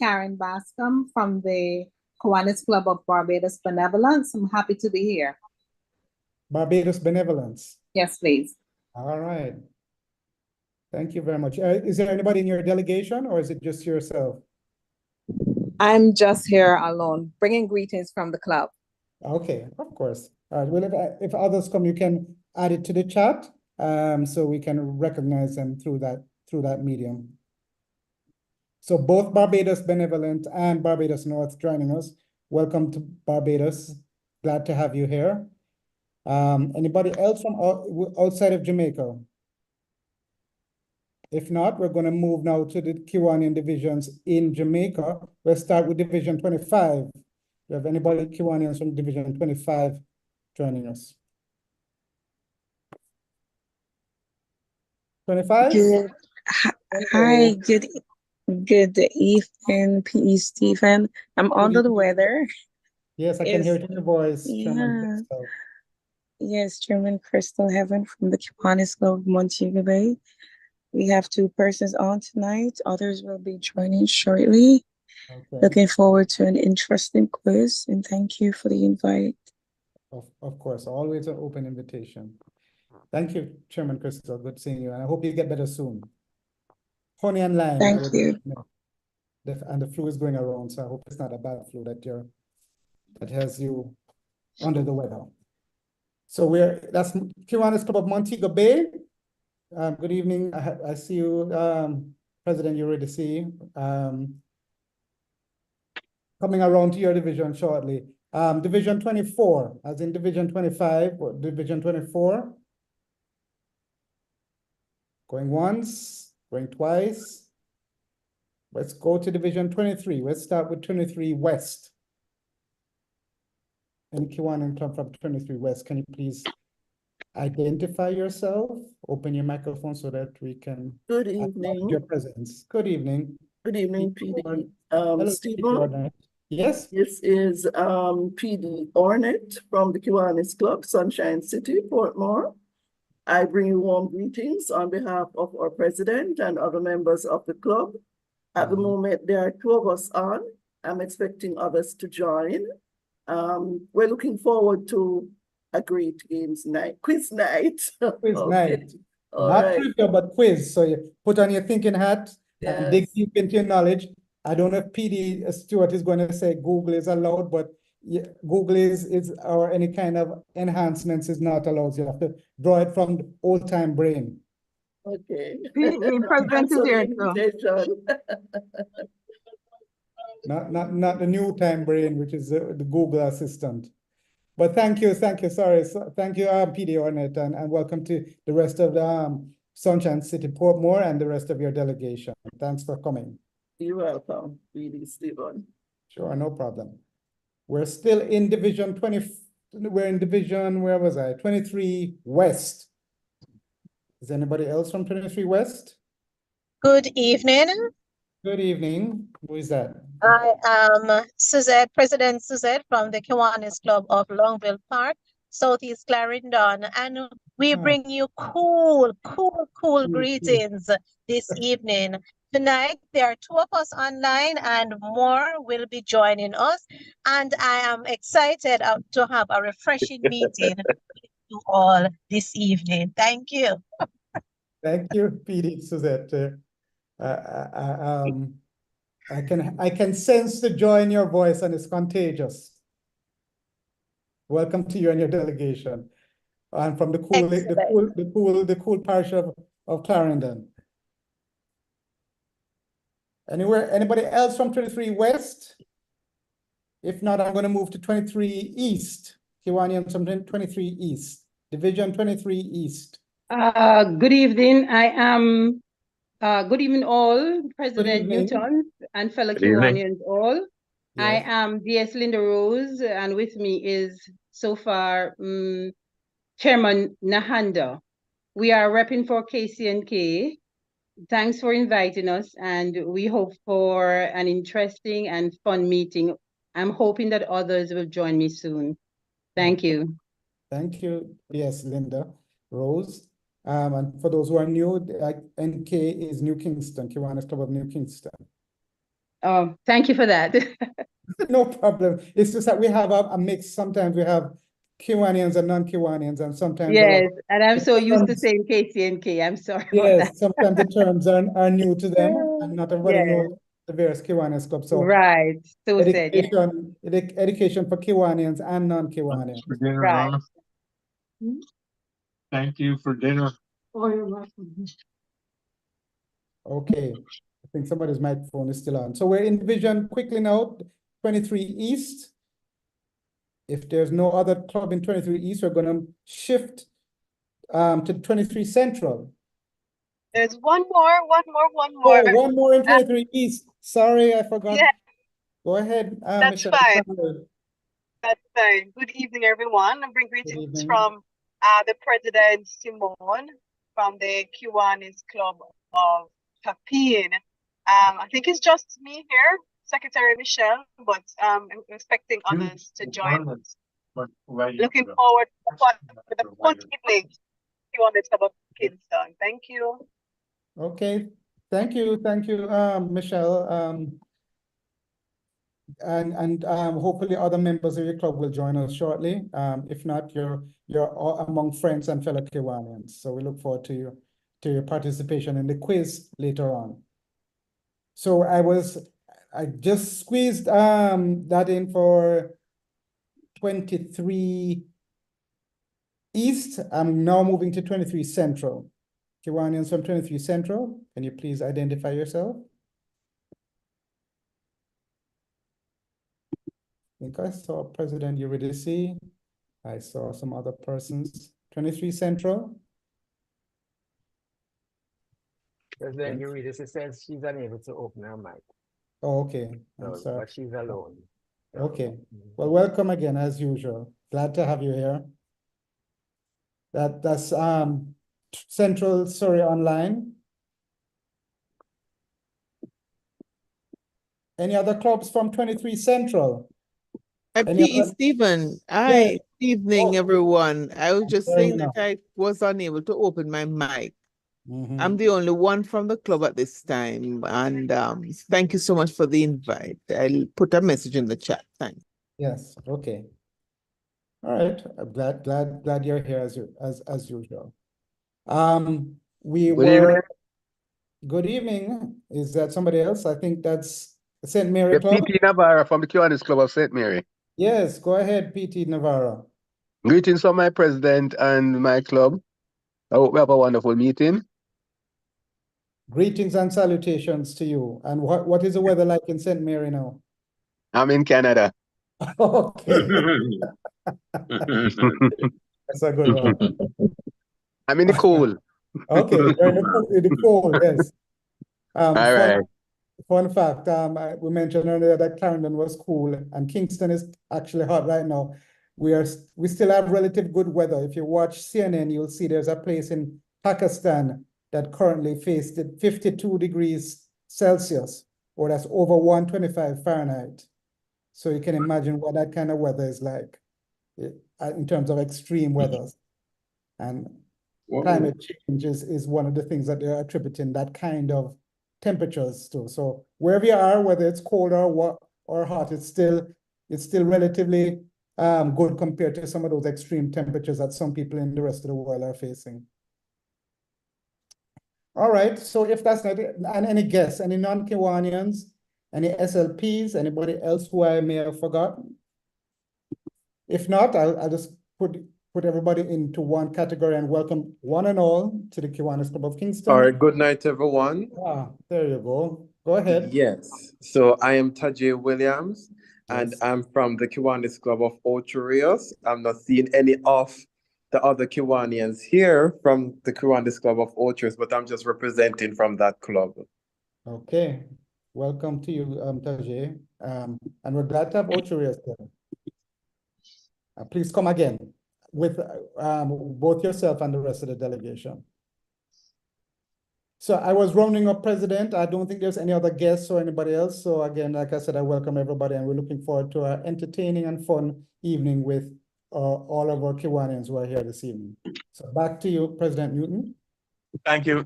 Karen Bascom from the Kiwanis Club of Barbados Benevolence. I'm happy to be here. Barbados Benevolence. Yes, please. All right. Thank you very much. Is there anybody in your delegation or is it just yourself? I'm just here alone, bringing greetings from the club. Okay, of course. All right. Well, if others come, you can add it to the chat, so we can recognize them through that medium. So both Barbados Benevolent and Barbados North joining us. Welcome to Barbados. Glad to have you here. Anybody else from outside of Jamaica? If not, we're going to move now to the Kiwanian divisions in Jamaica. We'll start with Division 25. Do you have anybody Kiwanians from Division 25 joining us? 25? Good. Hi, good evening, P.E. Stephen. I'm under the weather. Yes, I can hear it in your voice, Chairman Crystal. Yes, Chairman Crystal Heaven from the Kiwanis Club of Montego Bay. We have 2 persons on tonight. Others will be joining shortly. Okay. Looking forward to an interesting quiz, and thank you for the invite. Of course, always an open invitation. Thank you, Chairman Crystal. Good seeing you, and I hope you get better soon. Honey and lime. Thank you. And the flu is going around, so I hope it's not a bad flu that has you under the weather. So that's Kiwanis Club of Montego Bay. Good evening. I see you, President Eurydice, coming around to your division shortly. Division 24, as in Division 25, or Division 24. Going once, going twice. Let's go to Division 23. Let's start with 23 West. And Kiwanis Club from 23 West, can you please identify yourself, open your microphone so that we can Good evening. Your presence. Good evening. Good evening, PD. Stephen. Yes. This is PD Ornette from the Kiwanis Club, Sunshine City, Portmore. I bring you warm greetings on behalf of our president and other members of the club. At the moment, there are 2 of us on. I'm expecting others to join. We're looking forward to a great quiz night. Quiz Okay. night. All Not right. trivia, but quiz. So you put on your thinking hat and dig deep into your knowledge. I don't know if PD Stewart is going to say Google is allowed, but Google is or any kind of enhancements is not allowed. You have to draw it from the old-time brain. Okay. President is here too. Not the new time brain, which is the Google Assistant. But thank you. Sorry. Thank you, PD Ornette, and welcome to the rest of the Sunshine City Portmore and the rest of your delegation. Thanks for coming. You're welcome, PD Stephen. Sure, no problem. We're still in Division 20. We're in Division, where was I? 23 West. Is anybody else from 23 West? Good evening. Good evening. Who is that? I am Suzette, President Suzette from the Kiwanis Club of Longville Park, Southeast Clarendon, and we bring you cool greetings this evening. Tonight, there are 2 of us online and more will be joining us, and I am excited to have a refreshing meeting with you all this evening. Thank you. Thank you, PD Suzette. I can sense the joy in your voice, and it's contagious. Welcome to you and your delegation. I'm from the cool parish of Clarendon. Anybody else from 23 West? If not, I'm going to move to 23 East. Kiwanians from 23 East. Division 23 East. Good evening. I am good evening all, President Newton and fellow Kiwanians all. Yes. I am DS Linda Rose, and with me is so far Chairman Nahanda. We are repping for KCNK. Thanks for inviting us, and we hope for an interesting and fun meeting. I'm hoping that others will join me soon. Thank you. Thank you, DS Linda Rose. And for those who are new, NK is New Kingston, Kiwanis Club of New Kingston. Oh, thank you for that. No problem. It's just that we have a mix. Sometimes we have Kiwanians and non-Kiwanians, and sometimes Yes, and I'm so used to terms- saying KCNK. I'm sorry about yes, sometimes the terms are new to them, that. and not everybody Yes, knows the various Kiwanians clubs. So right. So said, yeah, education for Kiwanians and non-Kiwanians. For dinner, right. Rana. Thank you for dinner. Oh, you're welcome. Okay, I think somebody's microphone is still on. So we're in Division quickly now, 23 East. If there's no other club in 23 East, we're going to shift to 23 Central. There's one more. Oh, one more in 23 East. Sorry, I forgot. Yeah, Go ahead, that's Michelle. fine. That's fine. Good evening, everyone. I bring greetings evening. from the President Simone from the Kiwanis Club of Tapin. I think it's just me here, Secretary Michelle, but I'm expecting others to join us. Looking forward to the fun evening, Kiwanis Club of Kingston. Thank you. Okay, thank you, Michelle. And hopefully other members of your club will join us shortly. If not, you're all among friends and fellow Kiwanians. So we look forward to your participation in the quiz later on. So I just squeezed that in for 23 East. I'm now moving to 23 Central. Kiwanians from 23 Central, can you please identify yourself? I think I saw President Eurydice. I saw some other persons. 23 Central. President Eurydice says she's unable to open her mic. Oh, okay. I'm So, sorry. but she's alone. Okay. Well, welcome again as usual. Glad to have you here. That's Central Surrey Online. Any other clubs from 23 Central? P.E. Stephen, hi, evening, Oh. everyone. I was just There saying you that go. I was unable to open my mic. Mhm. I'm the only one from the club at this time, and thank you so much for the invite. I'll put a message in the chat. Thanks. Yes, okay. All right. I'm glad you're here as usual. Good evening. Is that somebody else? I think that's St. Mary Club. P.T. Navarro from the Kiwanis Club of St. Mary. Yes, go ahead, P.T. Navarro. Greetings from my president and my club. I hope we have a wonderful meeting. Greetings and salutations to you. And what is the weather like in St. Mary now? I'm in Canada. Okay. That's a good one. I'm in the cold. Okay, you're in the cold, yes. All right. Fun fact, we mentioned earlier that Clarendon was cool and Kingston is actually hot right now. We still have relative good weather. If you watch CNN, you'll see there's a place in Pakistan that currently faced 52 degrees Celsius, or that's over 125 Fahrenheit. So you can imagine what that kind of weather is like in terms of extreme weather. And climate change is one of the things that they're attributing that kind of temperatures to. So wherever you are, whether it's cold or hot, it's still relatively good compared to some of those extreme temperatures that some people in the rest of the world are facing. All right, so if that's not it, and any guests, any non-Kiwanians, any SLPs, anybody else who I may have forgotten? If not, I'll just put everybody into one category and welcome one and all to the Kiwanis Club of Kingston. All right, good night, everyone. Ah, there you go. Go ahead. Yes, so I am Tajay Williams, and I'm from the Kiwanis Club of Ocho Rios. I'm not seeing any of the other Kiwanians here from the Kiwanis Club of Ocho Rios, but I'm just representing from that club. Okay, welcome to you, Tajay. And we're glad to have Ocho Rios there. Please come again with both yourself and the rest of the delegation. So I was rounding up President. I don't think there's any other guests or anybody else. So again, like I said, I welcome everybody and we're looking forward to an entertaining and fun evening with all of our Kiwanians who are here this evening. So back to you, President Newton. Thank you.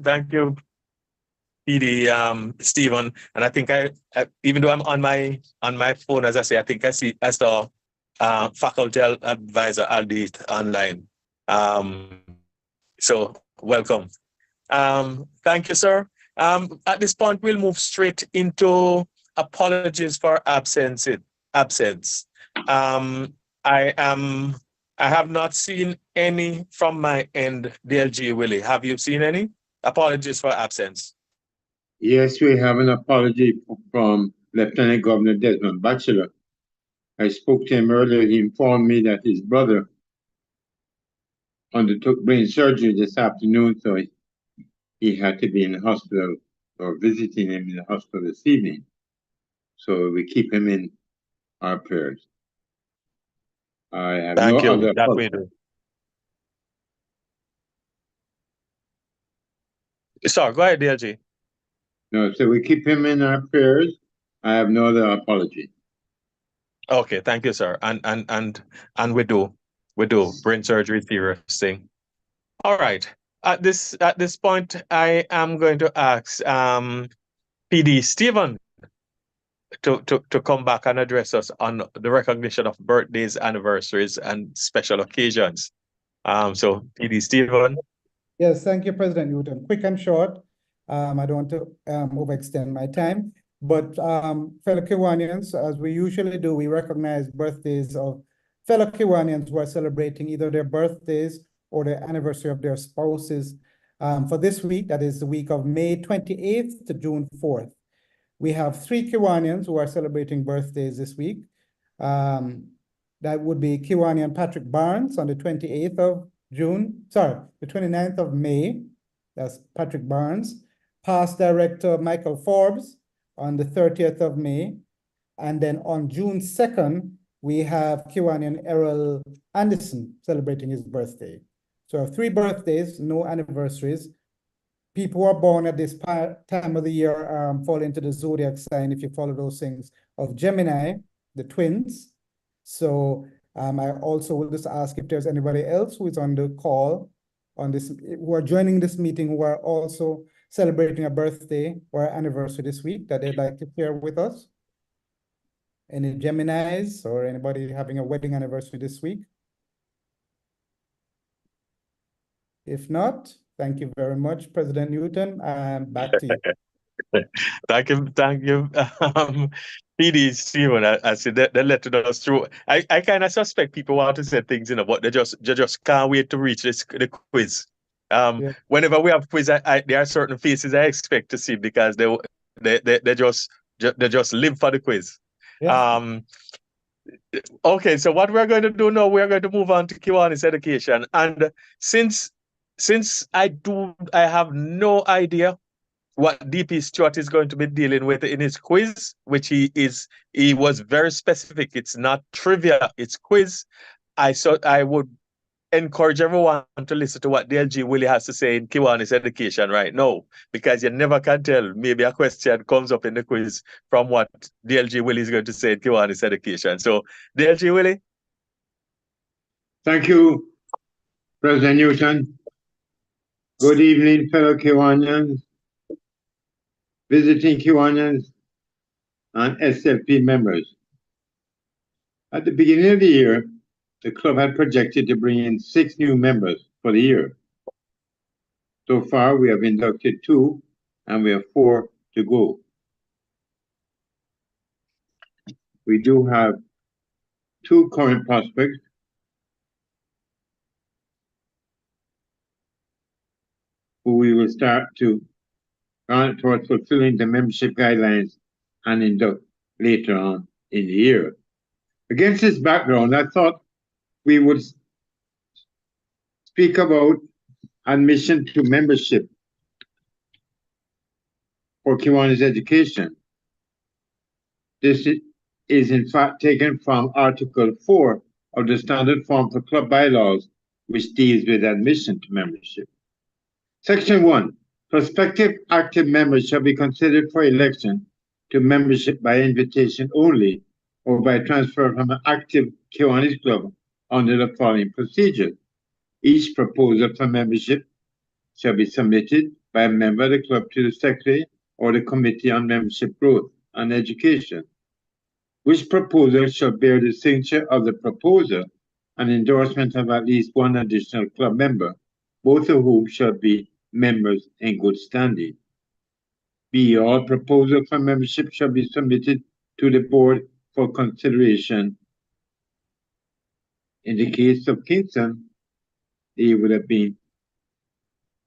PD Stephen, and I think I even though I'm on my phone, as I say, I think I saw faculty advisor Aldi online. So welcome. Thank you, sir. At this point, we'll move straight into apologies for absence. I have not seen any from my end, DLG Willie. Have you seen any? Apologies for absence. Yes, we have an apology from Lieutenant Governor Desmond Batchelor. I spoke to him earlier. He informed me that his brother undertook brain surgery this afternoon, so he had to be in the hospital or visiting him in the hospital this evening. So we keep him in our prayers. I have Thank no you. other That we do. Sorry, go ahead, DLG. No, so we keep him in our prayers. I have no other apology. Okay, thank you, sir. And we do brain surgery, serious thing. All right. At this point, I am going to ask PD Stephen to come back and address us on the recognition of birthdays, anniversaries, and special occasions. So PD Stephen. Yes, thank you, President Newton. Quick and short. I don't want to overextend my time, but fellow Kiwanians, as we usually do, we recognize birthdays of fellow Kiwanians who are celebrating either their birthdays or the anniversary of their spouses. For this week, that is the week of May 28th to June 4th. We have 3 Kiwanians who are celebrating birthdays this week. That would be Kiwanian Patrick Barnes on the 28th of June, sorry, the 29th of May. That's Patrick Barnes. Past Director Michael Forbes on the 30th of May. And then on June 2nd, we have Kiwanian Errol Anderson celebrating his birthday. So 3 birthdays, no anniversaries. People who are born at this time of the year fall into the zodiac sign, if you follow those things, of Gemini, the twins. So I also will just ask if there's anybody else who is on the call on this, who are joining this meeting, who are also celebrating a birthday or anniversary this week that they'd like to share with us. Any Geminis or anybody having a wedding anniversary this week? If not, thank you very much, President Newton. Back to you. Thank you. PD Stephen, I said that let us through. I kind of suspect people want to say things, but they just can't wait to reach the quiz. Whenever we have quiz, there are certain faces I expect to see because they just live for the quiz. Yes. Okay, so what we're going to do now, we're going to move on to Kiwanis education, and since I have no idea what DP Stewart is going to be dealing with in his quiz, which he was very specific. It's not trivia, it's quiz. I would encourage everyone to listen to what DLG Willie has to say in Kiwanis education right now, because you never can tell. Maybe a question comes up in the quiz from what DLG Willie is going to say in Kiwanis education. So DLG Willie. Thank you, President Newton. Good evening, fellow Kiwanians, visiting Kiwanians, and SLP members. At the beginning of the year, the club had projected to bring in 6 new members for the year. So far, we have inducted 2, and we have 4 to go. We do have 2 current prospects who we will start to run towards fulfilling the membership guidelines and induct later on in the year. Against this background, I thought we would speak about admission to membership for Kiwanis education. This is in fact taken from Article 4 of the Standard Form for Club Bylaws, which deals with admission to membership. Section 1, prospective active members shall be considered for election to membership by invitation only or by transfer from an active Kiwanis club under the following procedure. Each proposal for membership shall be submitted by a member of the club to the secretary or the Committee on Membership Growth and Education, which proposal shall bear the signature of the proposer and endorsement of at least one additional club member, both of whom shall be members in good standing. B, all proposals for membership shall be submitted to the board for consideration. In the case of Kingston, they would have been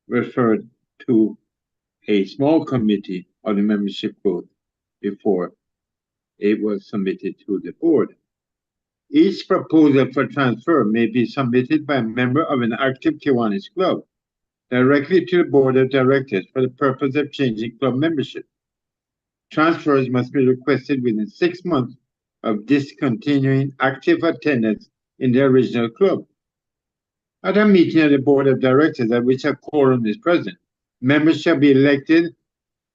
referred to a small committee of the membership growth before it was submitted to the board. Each proposal for transfer may be submitted by a member of an active Kiwanis club directly to the board of directors for the purpose of changing club membership. Transfers must be requested within 6 months of discontinuing active attendance in the original club. At a meeting of the board of directors at which a quorum is present, members shall be elected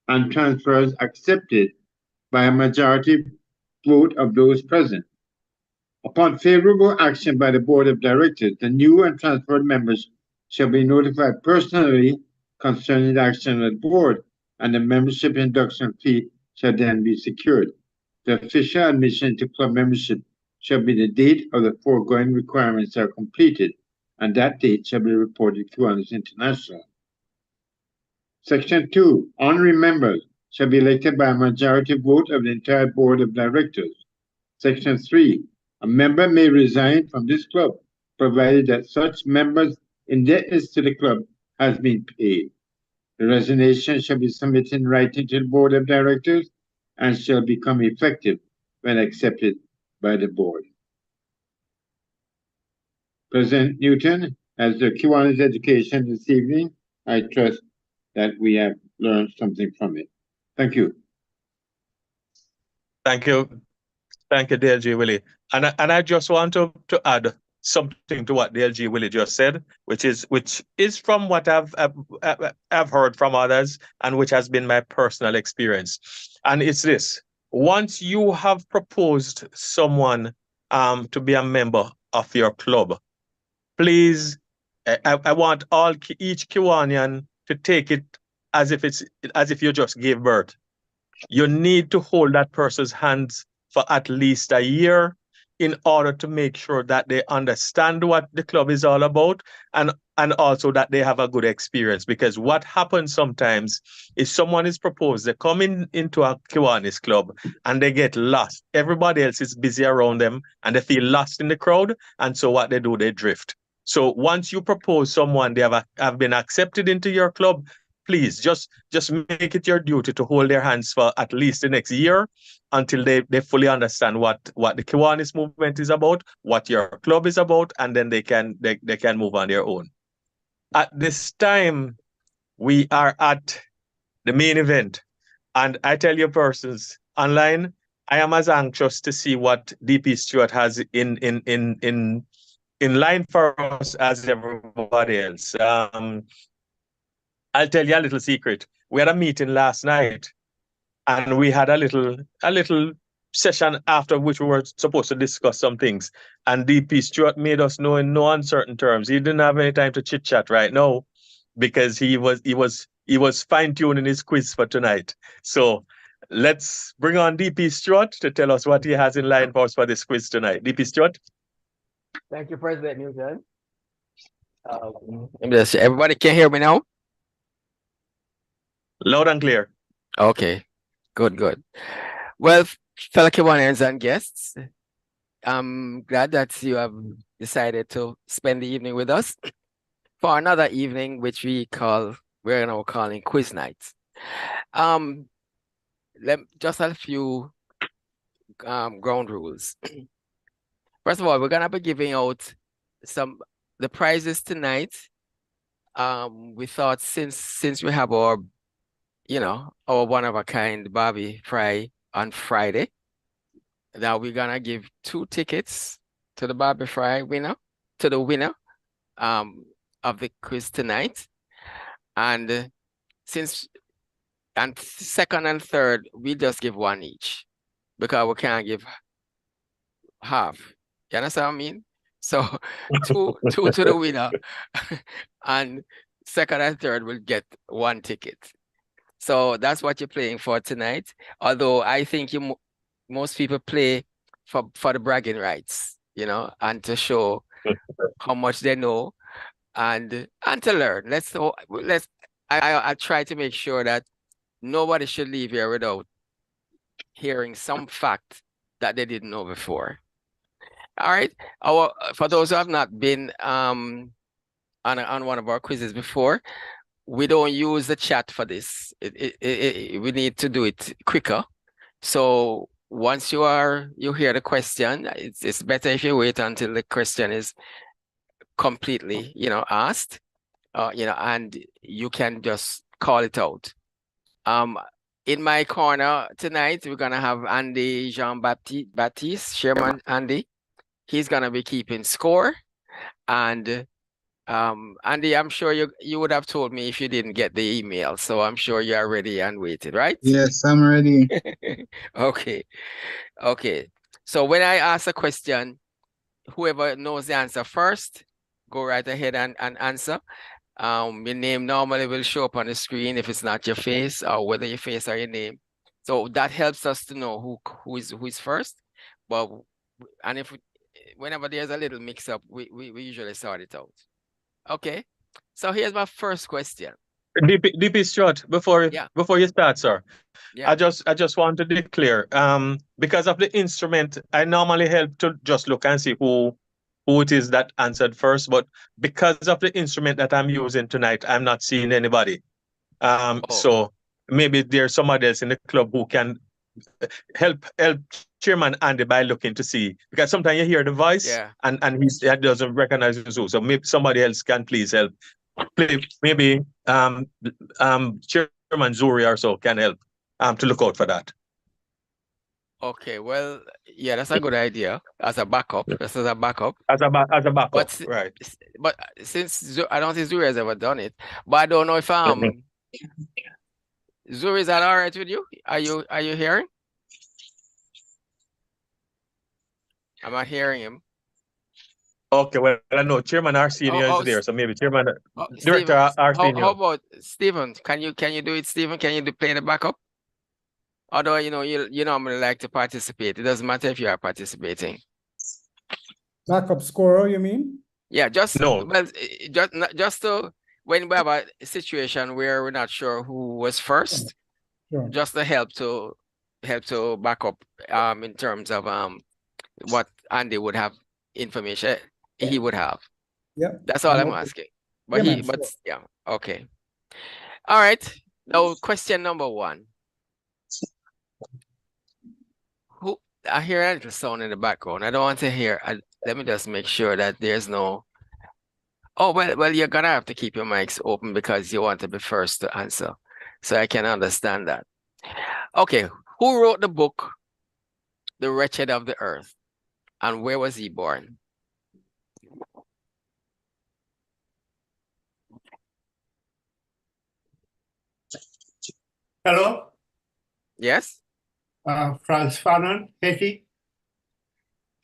and transfers accepted by a majority vote of those present. Upon favorable action by the board of directors, the new and transferred members shall be notified personally concerning the action of the board, and the membership induction fee shall then be secured. The official admission to club membership shall be the date of the foregoing requirements are completed, and that date shall be reported to Kiwanis International. Section 2. Honorary members shall be elected by a majority vote of the entire board of directors. Section 3. A member may resign from this club, provided that such member's indebtedness to the club has been paid. The resignation shall be submitted in writing to the board of directors and shall become effective when accepted by the board. President Newton, as the Kiwanis education this evening, I trust that we have learned something from it. Thank you. Thank you. Thank you, DLG Willie. And I just want to add something to what DLG Willie just said, which is from what I've heard from others and which has been my personal experience. And it's this: once you have proposed someone to be a member of your club, please, I want each Kiwanian to take it as if you just gave birth. You need to hold that person's hands for at least a year in order to make sure that they understand what the club is all about and also that they have a good experience. Because what happens sometimes is someone is proposed, they come into a Kiwanis club and they get lost. Everybody else is busy around them and they feel lost in the crowd. And so what they do, they drift. So once you propose someone, they have been accepted into your club, please just make it your duty to hold their hands for at least the next year until they fully understand what the Kiwanis movement is about, what your club is about, and then they can move on their own. At this time, we are at the main event, and I tell you, persons online, I am as anxious to see what DP Stewart has in line for us as everybody else. I'll tell you a little secret. We had a meeting last night and we had a little session after which we were supposed to discuss some things. And DP Stewart made us know in no uncertain terms. He didn't have any time to chit chat right now because he was fine-tuning his quiz for tonight. So let's bring on DP Stewart to tell us what he has in line for us for this quiz tonight. DP Stewart. Thank you, President Newton. Everybody can hear me now? Loud and clear. Okay, good. Well, fellow Kiwanians and guests, I'm glad that you have decided to spend the evening with us for another evening, which we're now calling quiz night. Just a few ground rules. First of all, we're gonna be giving out the prizes tonight. We thought since we have our one-of-a-kind Barbie Fry on Friday, now we're gonna give 2 tickets to the Barbie Fry winner, to the winner of the quiz tonight. And second and third, we just give 1 each because we can't give half. You understand what I mean? So two to the winner, and second and third will get 1 ticket. So that's what you're playing for tonight. Although I think most people play for the bragging rights, you know, and to show how much they know and to learn. I try to make sure that nobody should leave here without hearing some fact that they didn't know before. All right. For those who have not been on one of our quizzes before, we don't use the chat for this. We need to do it quicker. So once you hear the question, it's better if you wait until the question is completely, asked, and you can just call it out. In my corner tonight, we're gonna have Andy Jean-Baptiste, Chairman Andy. He's gonna be keeping score. And Andy, I'm sure you would have told me if you didn't get the email. So I'm sure you are ready and waited, right? Yes, I'm ready. Okay. So when I ask a question, whoever knows the answer first, go right ahead and answer. Your name normally will show up on the screen if it's not your face, or whether your face or your name. So that helps us to know who is first. But whenever there's a little mix up, we usually sort it out. Okay. So here's my first question. DP Stewart, before you start, sir. Yeah. I just want to declare, because of the instrument, I normally help to just look and see who it is that answered first, but because of the instrument that I'm using tonight, I'm not seeing anybody. So maybe there's somebody else in the club who can help Chairman Andy by looking to see, because sometimes you hear the voice and he doesn't recognize who. So maybe somebody else can please help. Maybe Chairman Zuri or so can help to look out for that. Okay, well, yeah, that's a good idea as a backup. As a backup, right? But since I don't think Zuri has ever done it, but I don't know if Zuri, is that all right with you? Are you hearing? I'm not hearing him. Okay, well, I know Chairman Arsenio is there, so maybe Chairman Director Arsenio. How about Stephen? Can you do it, Stephen? Can you play the backup? Although you normally like to participate, it doesn't matter if you are participating. Backup scorer, you mean? Yeah, just to when we have a situation where we're not sure who was first, just to help to back up in terms of what Andy would have information he would have. Yeah. That's all I'm asking. But okay. All right. Now question number 1. I hear a little sound in the background. I don't want to hear. Let me just make sure that there's no. Oh, well, you're gonna have to keep your mics open because you want to be first to answer. So I can understand that. Okay, who wrote the book, The Wretched of the Earth, and where was he born? Hello? Yes? Franz Fanon, Haiti.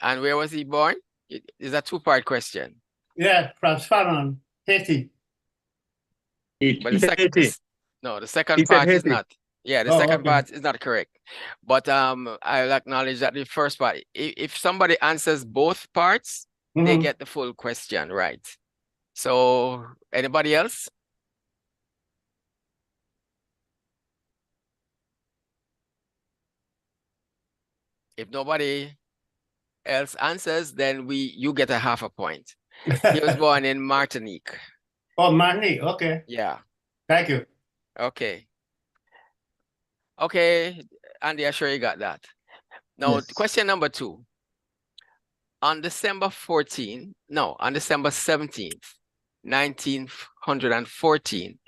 And where was he born? It's a 2-part question. Yeah, Franz Fanon, Haiti. But the second part is not. Yeah, the second part is not correct. But I'll acknowledge that the first part, if somebody answers both parts, they get the full question right. So anybody else? If nobody else answers, then you get a half a point. He was born in Martinique. Oh, Martinique, okay. Yeah. Thank you. Okay, Andy, I'm sure you got that. Now, question number 2. On December 17th, 1914,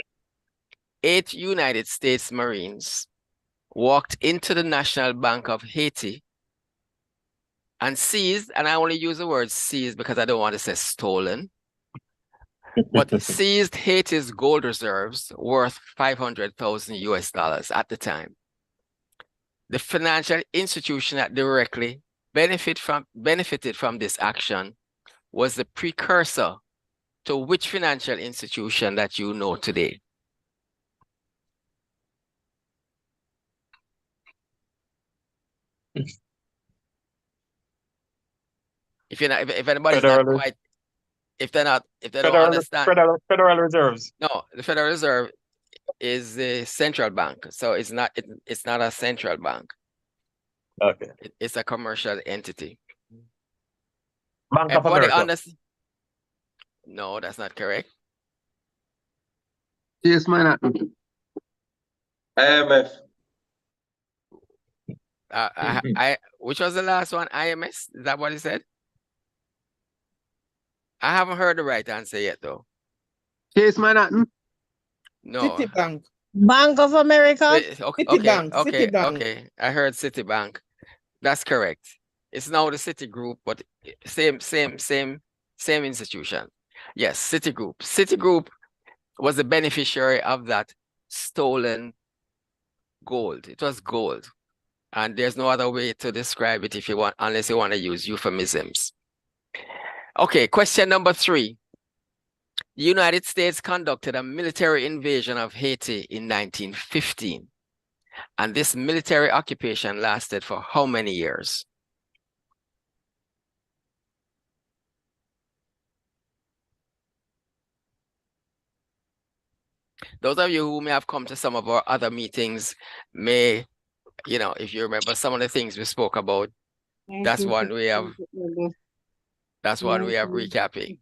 8 United States Marines walked into the National Bank of Haiti and seized, and I only use the word seized because I don't want to say stolen, but seized Haiti's gold reserves worth $500,000 at the time. The financial institution that directly benefited from this action was the precursor to which financial institution that you know today? If you're not, if anybody's not quite, if they don't understand. Federal Reserves. No, the Federal Reserve is the central bank, so it's not a central bank. Okay. It's a commercial entity. Bank of Everybody America. No, that's not correct. Yes, man. IMF. Which was the last one? IMS? Is that what he said? I haven't heard the right answer yet, though. Chase Manhattan. No. Citibank. Bank of America. Okay. I heard Citibank. That's correct. It's now the Citigroup, but same institution. Yes, Citigroup. Citigroup was the beneficiary of that stolen gold. It was gold. And there's no other way to describe it if you want, unless you want to use euphemisms. Okay, question number 3. The United States conducted a military invasion of Haiti in 1915. And this military occupation lasted for how many years? Those of you who may have come to some of our other meetings may, if you remember some of the things we spoke about, that's one way of recapping.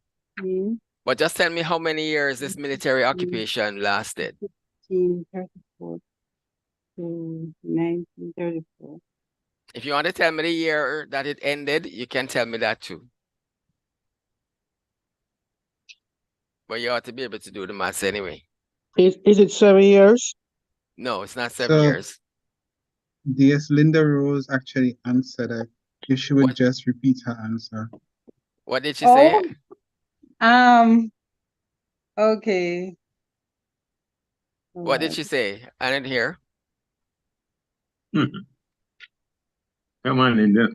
But just tell me how many years this military occupation lasted. 1934 to 1934. If you want to tell me the year that it ended, you can tell me that too. But you ought to be able to do the maths anyway. Is it 7 years? No, it's not 7 years. DS Linda Rose actually answered it. If she would just repeat her answer. What did she say? Okay. What did she say? I didn't hear. Come on, Linda.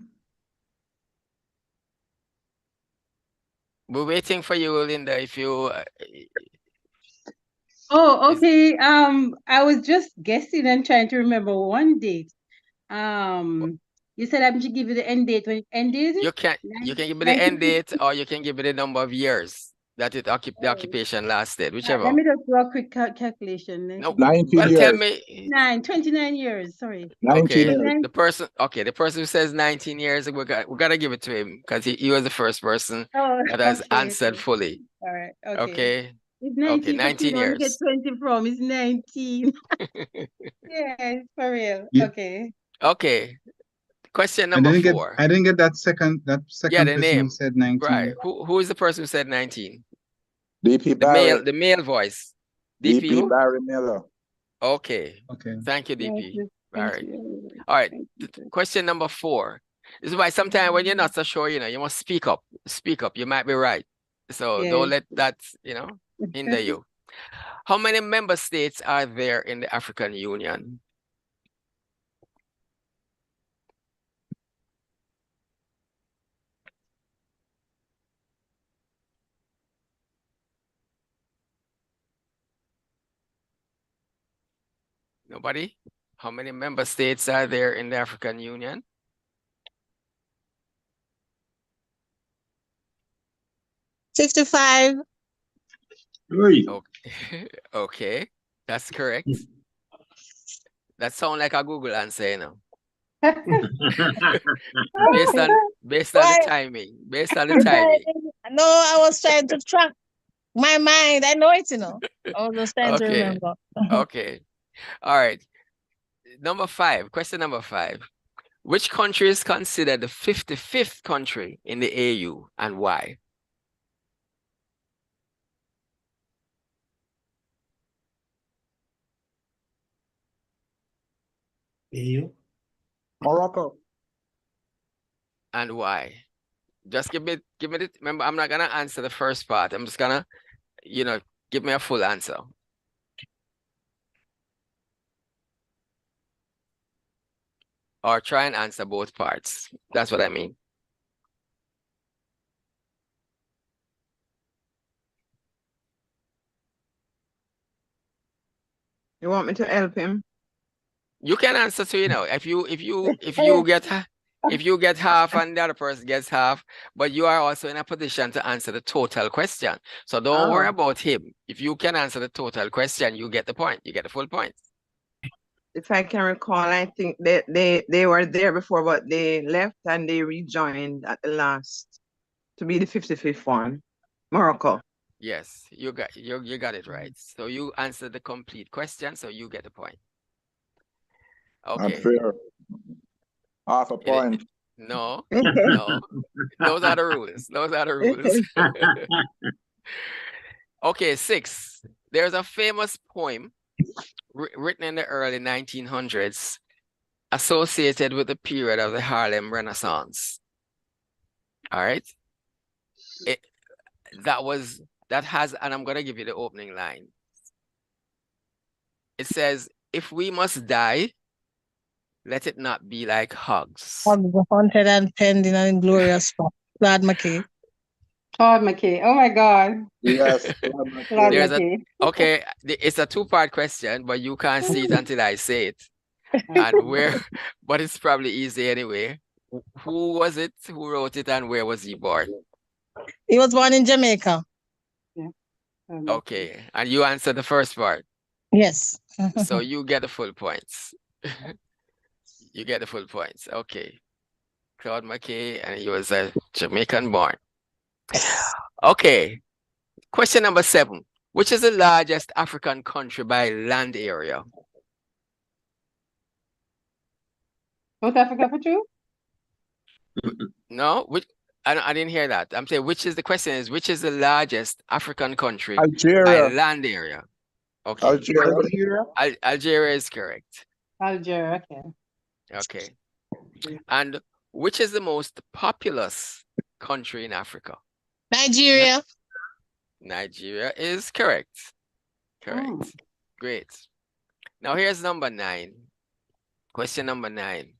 We're waiting for you, Linda. If you. Oh, okay. I was just guessing and trying to remember one date. You said I'm to give you the end date when it ended. You can give me the end date, or you can give me the number of years that the occupation lasted, whichever. Let me just do a quick calculation. No, well, tell me. 29 years. Sorry. Okay, the person who says 19 years, we gotta give it to him because he was the first person that has answered fully. All right. Okay. It's 19. 19 years. Get 20 from. It's 19. Yeah, for real. Yeah. Okay. Okay. Question number 4. I didn't get that second the person name. who said 19. Right. Who is the person who said 19? DP Barry. The male voice. DP Barry Miller. Okay. Thank you, DP. Barry. All right. Question number 4. This is why sometimes when you're not so sure, you must speak up. Speak up. You might be right. So don't let that, hinder you. How many member states are there in the African Union? Nobody? How many member states are there in the African Union? 65. Okay, that's correct. That sounds like a Google answer, based on the timing. Based on the timing. No, I was trying to track my mind. I know it, I was just trying to remember. Okay. All right. Question number 5. Which country is considered the 55th country in the AU and why? AU? Morocco. And why? Just give me the, remember, I'm not gonna answer the first part. I'm just gonna, give me a full answer. Or try and answer both parts. That's what I mean. You want me to help him? You can answer to, you know, if you get half and the other person gets half, but you are also in a position to answer the total question. So don't worry about him. If you can answer the total question, you get the point. You get the full point. If I can recall, I think they were there before, but they left and they rejoined at the last to be the 55th one. Morocco. Yes, you got it right. So you answered the complete question, so you get the point. Okay. Unfair. Half a point. No, no. Those are the rules. Those are the rules. Okay, 6. There's a famous poem written in the early 1900s associated with the period of the Harlem Renaissance. All right. That has, and I'm going to give you the opening line. It says, if we must die, let it not be like hugs. Haunted and pending and inglorious. Claude McKay. Claude McKay. Oh my God. Yes. Claude There's McKay. okay, it's a 2-part question, but you can't see it until I say it. And but it's probably easy anyway. Who was it? Who wrote it and where was he born? He was born in Jamaica. Yeah. Okay, and you answered the first part. Yes. So you get the full points. You get the full points. Okay. Claude McKay, and he was a Jamaican born. Okay. Question number 7. Which is the largest African country by land area? South Africa for true? No, I didn't hear that. I'm saying which is the the largest African country by Algeria. land area? Okay. Algeria. Algeria is correct. Algeria, okay. Okay. And which is the most populous country in Africa? Nigeria. Nigeria is correct. Correct. Great. Now here's number 9. Question number 9.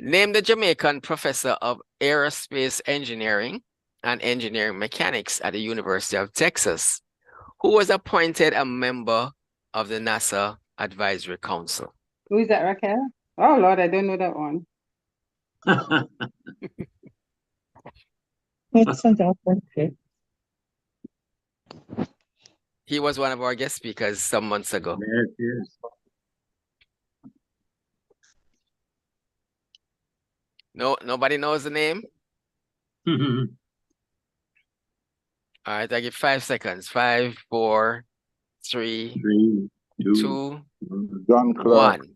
Name the Jamaican professor of aerospace engineering and engineering mechanics at the University of Texas, who was appointed a member of the NASA Advisory Council. Who is that, Raquel? Oh Lord, I don't know that one. He was one of our guest speakers some months ago. Yes, yes. No, nobody knows the name? All right, I give 5 seconds. 5, 4, 3, 2, John Clark. 1.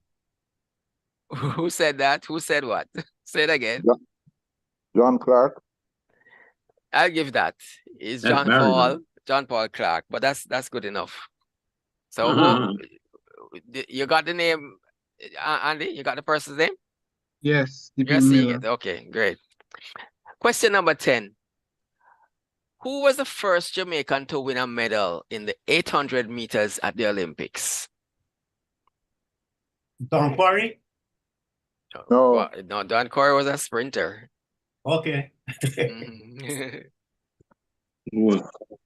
Who said that? Who said what? Say it again. John Clark. I'll give that. It's That's John Paul Clark, but that's good enough. So you got the name, Andy? You got the person's name? Yes. You're seeing it. Okay, great. Question number 10. Who was the first Jamaican to win a medal in the 800 meters at the Olympics? Don Quarry? No. Well, no, Don Corey was a sprinter. Okay.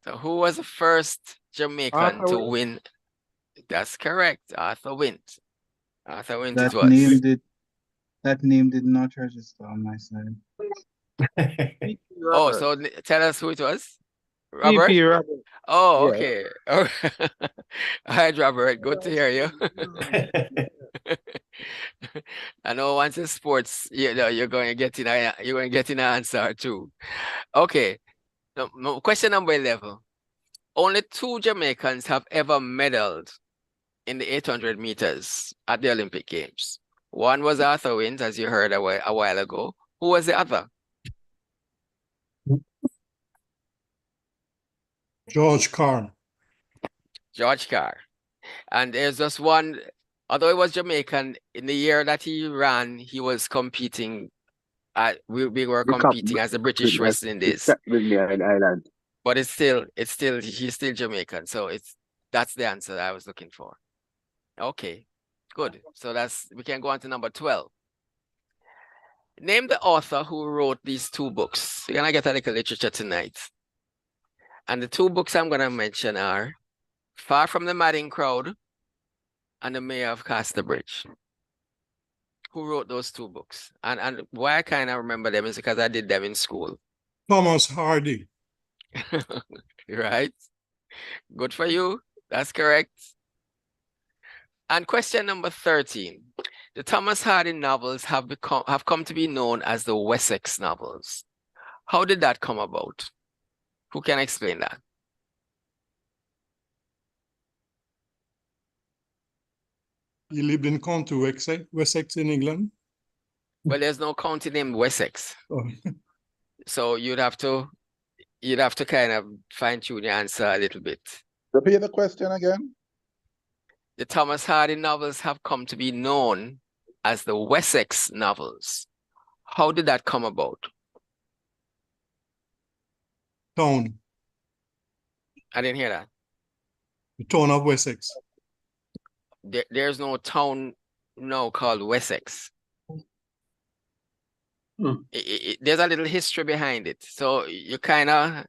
So who was the first Jamaican Arthur to Wint. win? That's correct. Arthur Wint. Arthur Wint That it was. name did not register on my side. Oh, so tell us who it was. Robert? P.P. Robert. Oh, Yeah. okay. All right, Robert. Good to hear you. I know once in sports, you're going to get an answer too. Okay. No, question number 11. Only 2 Jamaicans have ever medaled in the 800 meters at the Olympic Games. One was Arthur Wint, as you heard a while ago. Who was the other? George Carr. George Carr. And there's just one, although he was Jamaican, in the year that he ran, he was competing we were competing as the British West Indies. But he's still Jamaican. So that's the answer that I was looking for. Okay, good. So we can go on to number 12. Name the author who wrote these 2 books. We're gonna get a little literature tonight. And the 2 books I'm gonna mention are Far from the Madding Crowd and the Mayor of Casterbridge. Who wrote those two books? And why I kind of remember them is because I did them in school. Thomas Hardy. Right? Good for you. That's correct. And question number 13. The Thomas Hardy novels have come to be known as the Wessex novels. How did that come about? Who can explain that? He lived in County Wessex in England. Well, there's no county named Wessex. Oh. So you'd have to kind of fine-tune your answer a little bit. Repeat the question again. The Thomas Hardy novels have come to be known as the Wessex novels. How did that come about? Town. I didn't hear that. The town of Wessex. There's no town now called Wessex. There's a little history behind it. So you kind of,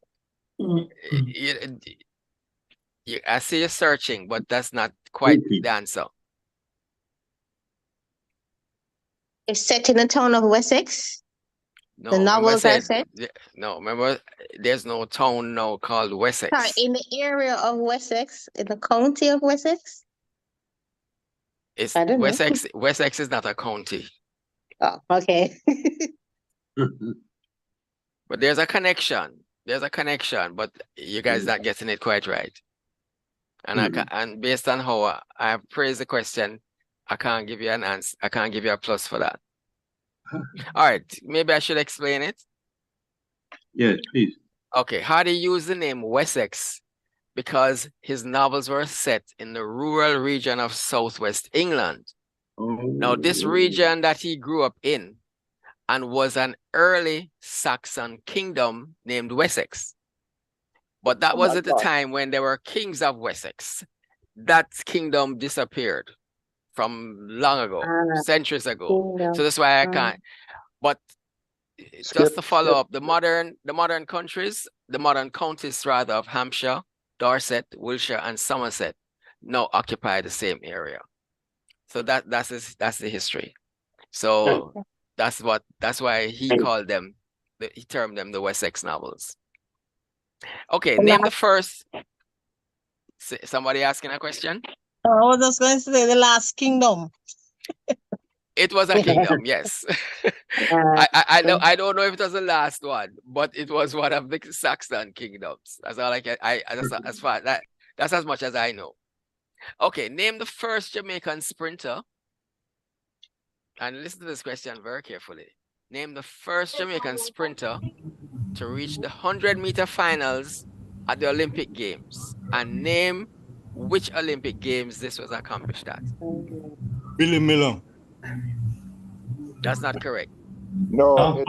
I see you searching, but that's not quite the answer. It's set in the town of Wessex. No, The novels are set. No, remember, there's no town now called Wessex. Sorry, in the area of Wessex, in the county of Wessex. It's I don't know. Wessex. Wessex is not a county. Oh, okay. But there's a connection. There's a connection, but you guys not getting it quite right. And and based on how I have phrased the question, I can't give you an answer. I can't give you a plus for that. All right, maybe I should explain it. Yes, please. Okay, Hardy used the name Wessex because his novels were set in the rural region of southwest England. Now, this region that he grew up in and was an early Saxon kingdom named Wessex. But that was at the time when there were kings of Wessex. That kingdom disappeared from long ago, centuries ago. So that's why I can't. But just to follow up, the modern countries, the modern counties rather of Hampshire, Dorset, Wiltshire, and Somerset now occupy the same area. So that's the history. So that's why he called them, he termed them the Wessex novels. Okay, name the first. Somebody asking a question? I was just going to say the last kingdom. It was a kingdom, yes. I don't know if it was the last one, but it was one of the Saxon kingdoms. That's all I can. That's as much as I know. Okay, name the first Jamaican sprinter. And listen to this question very carefully. Name the first Jamaican sprinter to reach the 100-meter finals at the Olympic Games, and name which Olympic Games this was accomplished at. Billy Miller. That's not correct. No,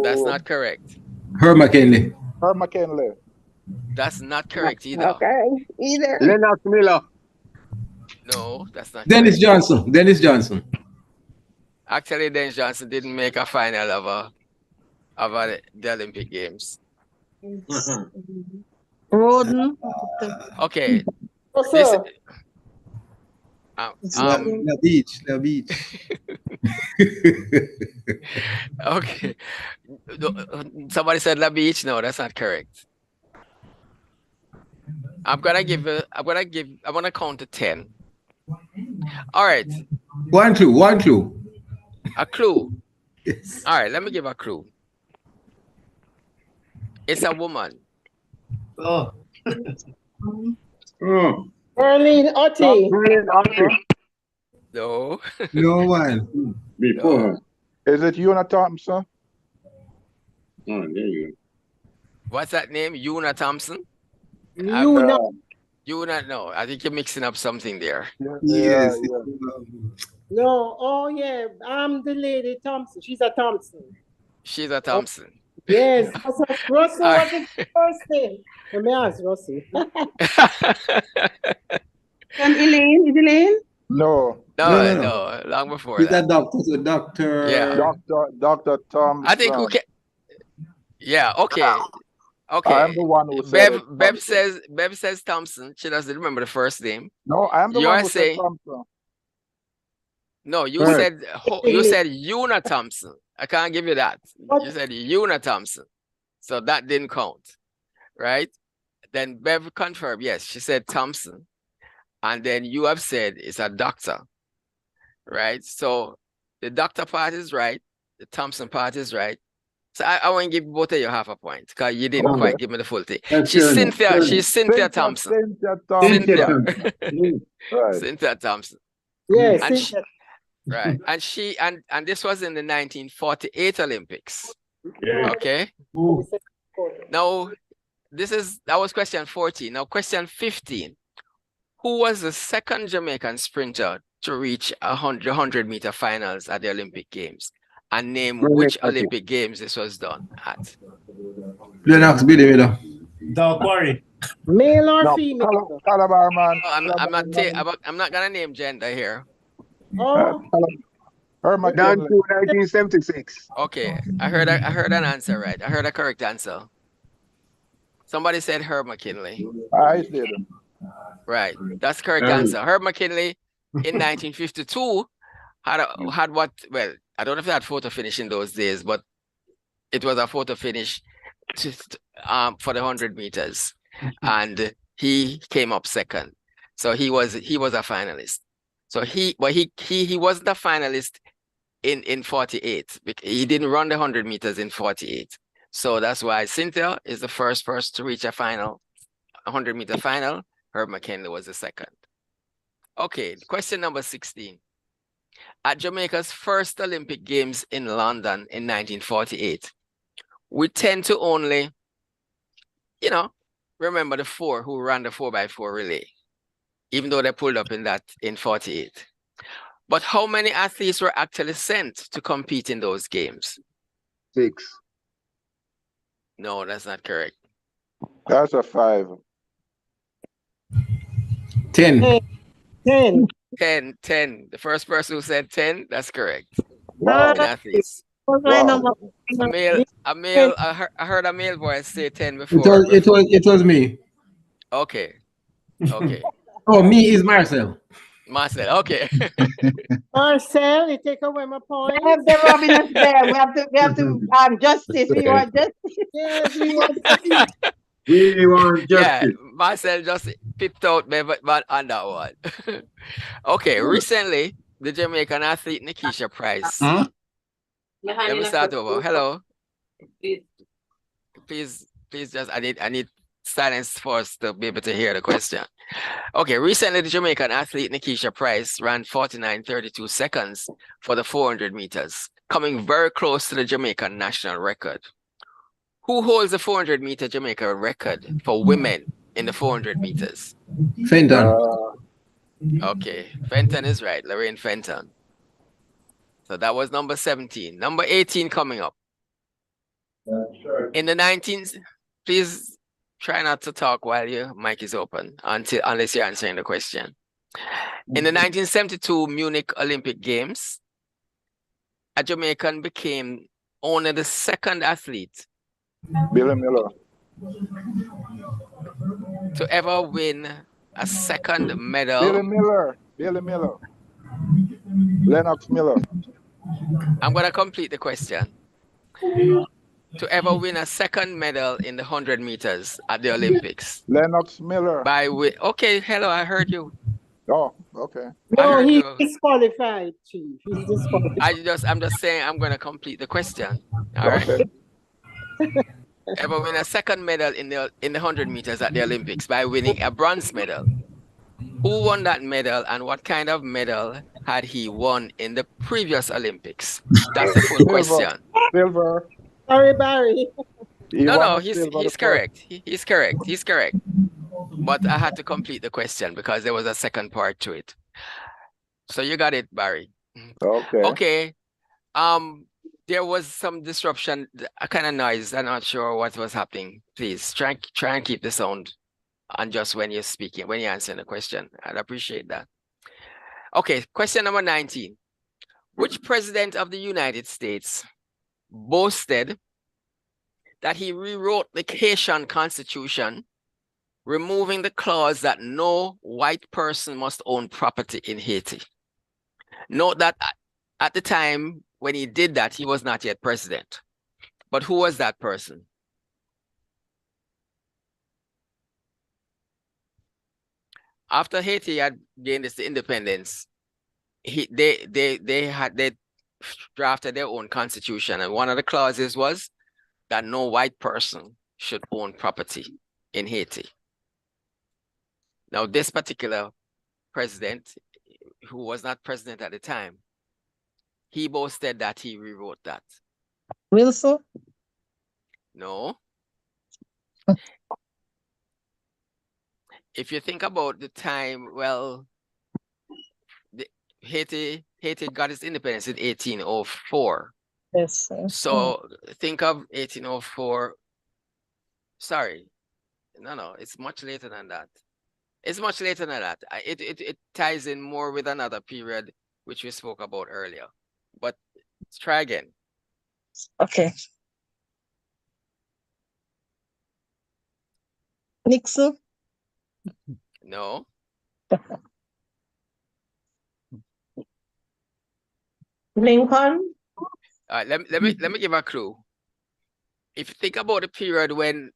that's not correct. Herb McKinley. Herb McKinley. That's not correct either. Okay, either. Leonard Miller. No, that's not Dennis correct. Johnson. Dennis Johnson. Actually, Dennis Johnson didn't make a final of the Olympic Games. Roden. Okay. Also, La Beach. Okay. Somebody said La Beach. No, that's not correct. I'm gonna count to 10. All right. One clue. A clue. Yes. All right, let me give a clue. It's a woman. Oh. Arlene Otti. No. No one. Before her. Is it Una Thompson? Oh, there you go. What's that name? Una Thompson? Una. No, I think you're mixing up something there. Yes. No, oh yeah, I'm the lady Thompson. She's a Thompson. She's a Thompson. Yes, Russell was the first thing. Let me ask Russell. Elaine, is Elaine? No. No, long before He's that. a doctor. So doctor. Yeah. Dr. Thompson. I think who can. Yeah. Okay. Okay. I'm the one who said it. Bev says Thompson. She doesn't remember the first name. No, I'm the You one are who saying said Thompson. no. You Correct. said Una Thompson. I can't give you that. You said Una Thompson, so that didn't count, right? Then Bev confirmed. Yes, she said Thompson, and then you have said it's a doctor, right? So the doctor part is right. The Thompson part is right. So I want to give both of you half a point because you didn't quite give me the full thing. She's Cynthia Thompson. Cynthia Thompson. Cynthia. Cynthia Thompson. Yes, And right. And and this was in the 1948 Olympics. Yeah. Okay. Now that was question 14. Now question 15. Who was the second Jamaican sprinter to reach 100-meter finals at the Olympic Games? And name which Olympic Games this was done at. Lennox, Billy Miller. Dog Quarry. Male or female? Calabar man. I'm not gonna name gender here. Herb McKinley. 1976. Okay, I heard an answer right. I heard a correct answer. Somebody said Herb McKinley. I did. Right, that's the correct answer. Herb McKinley in 1952 had what? Well, I don't know if they had photo finish in those days, but it was a photo finish for the 100 meters, and he came up second. So he was a finalist. So he wasn't a finalist in 48. He didn't run the 100 meters in 48. So that's why Cynthia is the first person to reach a 100-meter final. Herb McKinley was the second. Okay, question number 16. At Jamaica's first Olympic Games in London in 1948, we tend to only, remember the four who ran the 4x4 relay, even though they pulled up in 48. But how many athletes were actually sent to compete in those games? 6. No, that's not correct. That's a 5. 10. 10. 10. The first person who said 10, that's correct. Wow. 10 athletes. Wow. I heard a male voice say 10 before. It was me. Okay. Oh, me is Marcel. Marcel, okay. Marcel, you take away my point. The Robin is there. We have to justice. We want justice. Yes, we want justice. We want justice. Yeah, Marcel just pipped out me, but on that one. Okay, recently, the Jamaican athlete Nikisha Price. Let me start over. Hello. Please just, I need silence for us to be able to hear the question. Okay, recently the Jamaican athlete Nikisha Price ran 49.32 seconds for the 400 meters, coming very close to the Jamaican national record. Who holds the 400-meter Jamaica record for women in the 400 meters? Fenton. Okay, Fenton is right, Lorraine Fenton. So that was number 17. Number 18 coming up. In the 19s, please try not to talk while your mic is open unless you're answering the question. In the 1972 Munich Olympic Games, a Jamaican became only the second athlete Billy Miller. to ever win a second medal. Billy Miller. Lennox Miller. I'm going to complete the question. To ever win a second medal in the 100 meters at the Olympics. Lennox Miller. Okay, hello, I heard you. Oh, okay. No, he's disqualified, Chief. He's disqualified. I'm just saying I'm going to complete the question. All right. Ever win a second medal in the 100 meters at the Olympics by winning a bronze medal. Who won that medal and what kind of medal had he won in the previous Olympics? That's the full question. Silver. Sorry, Barry. No, he's correct. He's correct. But I had to complete the question because there was a second part to it. So you got it, Barry. Okay. There was some disruption, a kind of noise. I'm not sure what was happening. Please try and keep the sound on just when you're speaking, when you're answering the question. I'd appreciate that. Okay, question number 19. Which president of the United States boasted that he rewrote the Haitian constitution, removing the clause that no white person must own property in Haiti. Note that at the time when he did that, he was not yet president. But who was that person? After Haiti had gained its independence, they drafted their own constitution, and one of the clauses was that no white person should own property in Haiti. Now, this particular president, who was not president at the time, he boasted that he rewrote that. Wilson? No. If you think about the time, well, Haiti got its independence in 1804. Yes. So think of 1804. Sorry. No, it's much later than that. It's much later than that. It ties in more with another period which we spoke about earlier. But let's try again. Okay. Nixon? No. Lincoln? Let me give a clue. If you think about the period when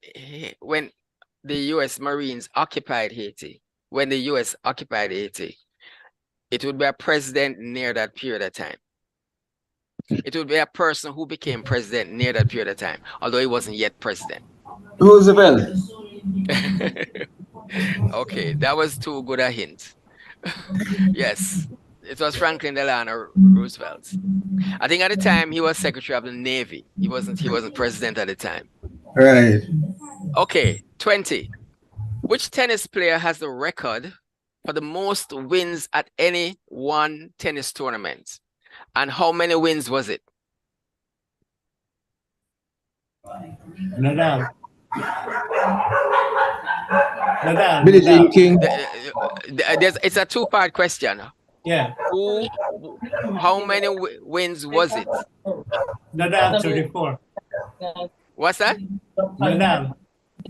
the U.S. Marines occupied Haiti, when the U.S. occupied Haiti, it would be a president near that period of time. It would be a person who became president near that period of time, although he wasn't yet president. Roosevelt. Okay, that was too good a hint. Yes, it was Franklin Delano Roosevelt. I think at the time he was Secretary of the Navy. He wasn't president at the time. Right. Okay, 20. Which tennis player has the record for the most wins at any one tennis tournament? And how many wins was it? Nadal. Nadal. Billie Jean King. It's a two-part question. Yeah. How many wins was it? Nadal 34. What's that? Nadal.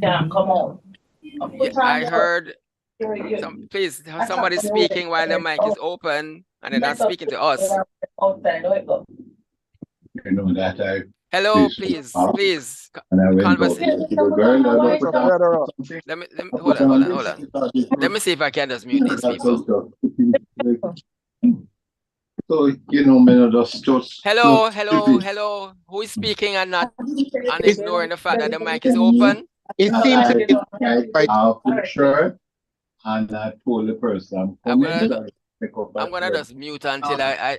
Yeah, come on. Yeah, I heard please have somebody speaking while the mic is open and they're not speaking to us. Hello, please. Conversation. Hold on. Let me see if I can just mute these people. So, Hello. Who is speaking and ignoring the fact that the mic is open? It seems to be sure. And I told the person, I'm gonna just mute until I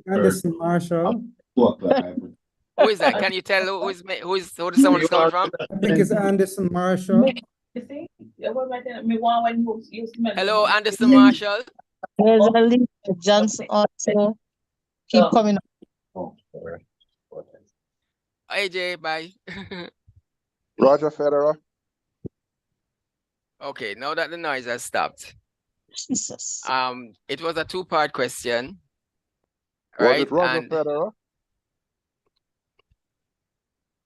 Anderson Marshall. Who is that? Can you tell who someone is coming from? I think it's Anderson Marshall. Hello, Anderson Marshall. There's a link to Johnson also. Keep coming up. AJ, bye. Roger Federer. Okay, now that the noise has stopped. Jesus. It was a two-part question. Was right? it Roger Federer?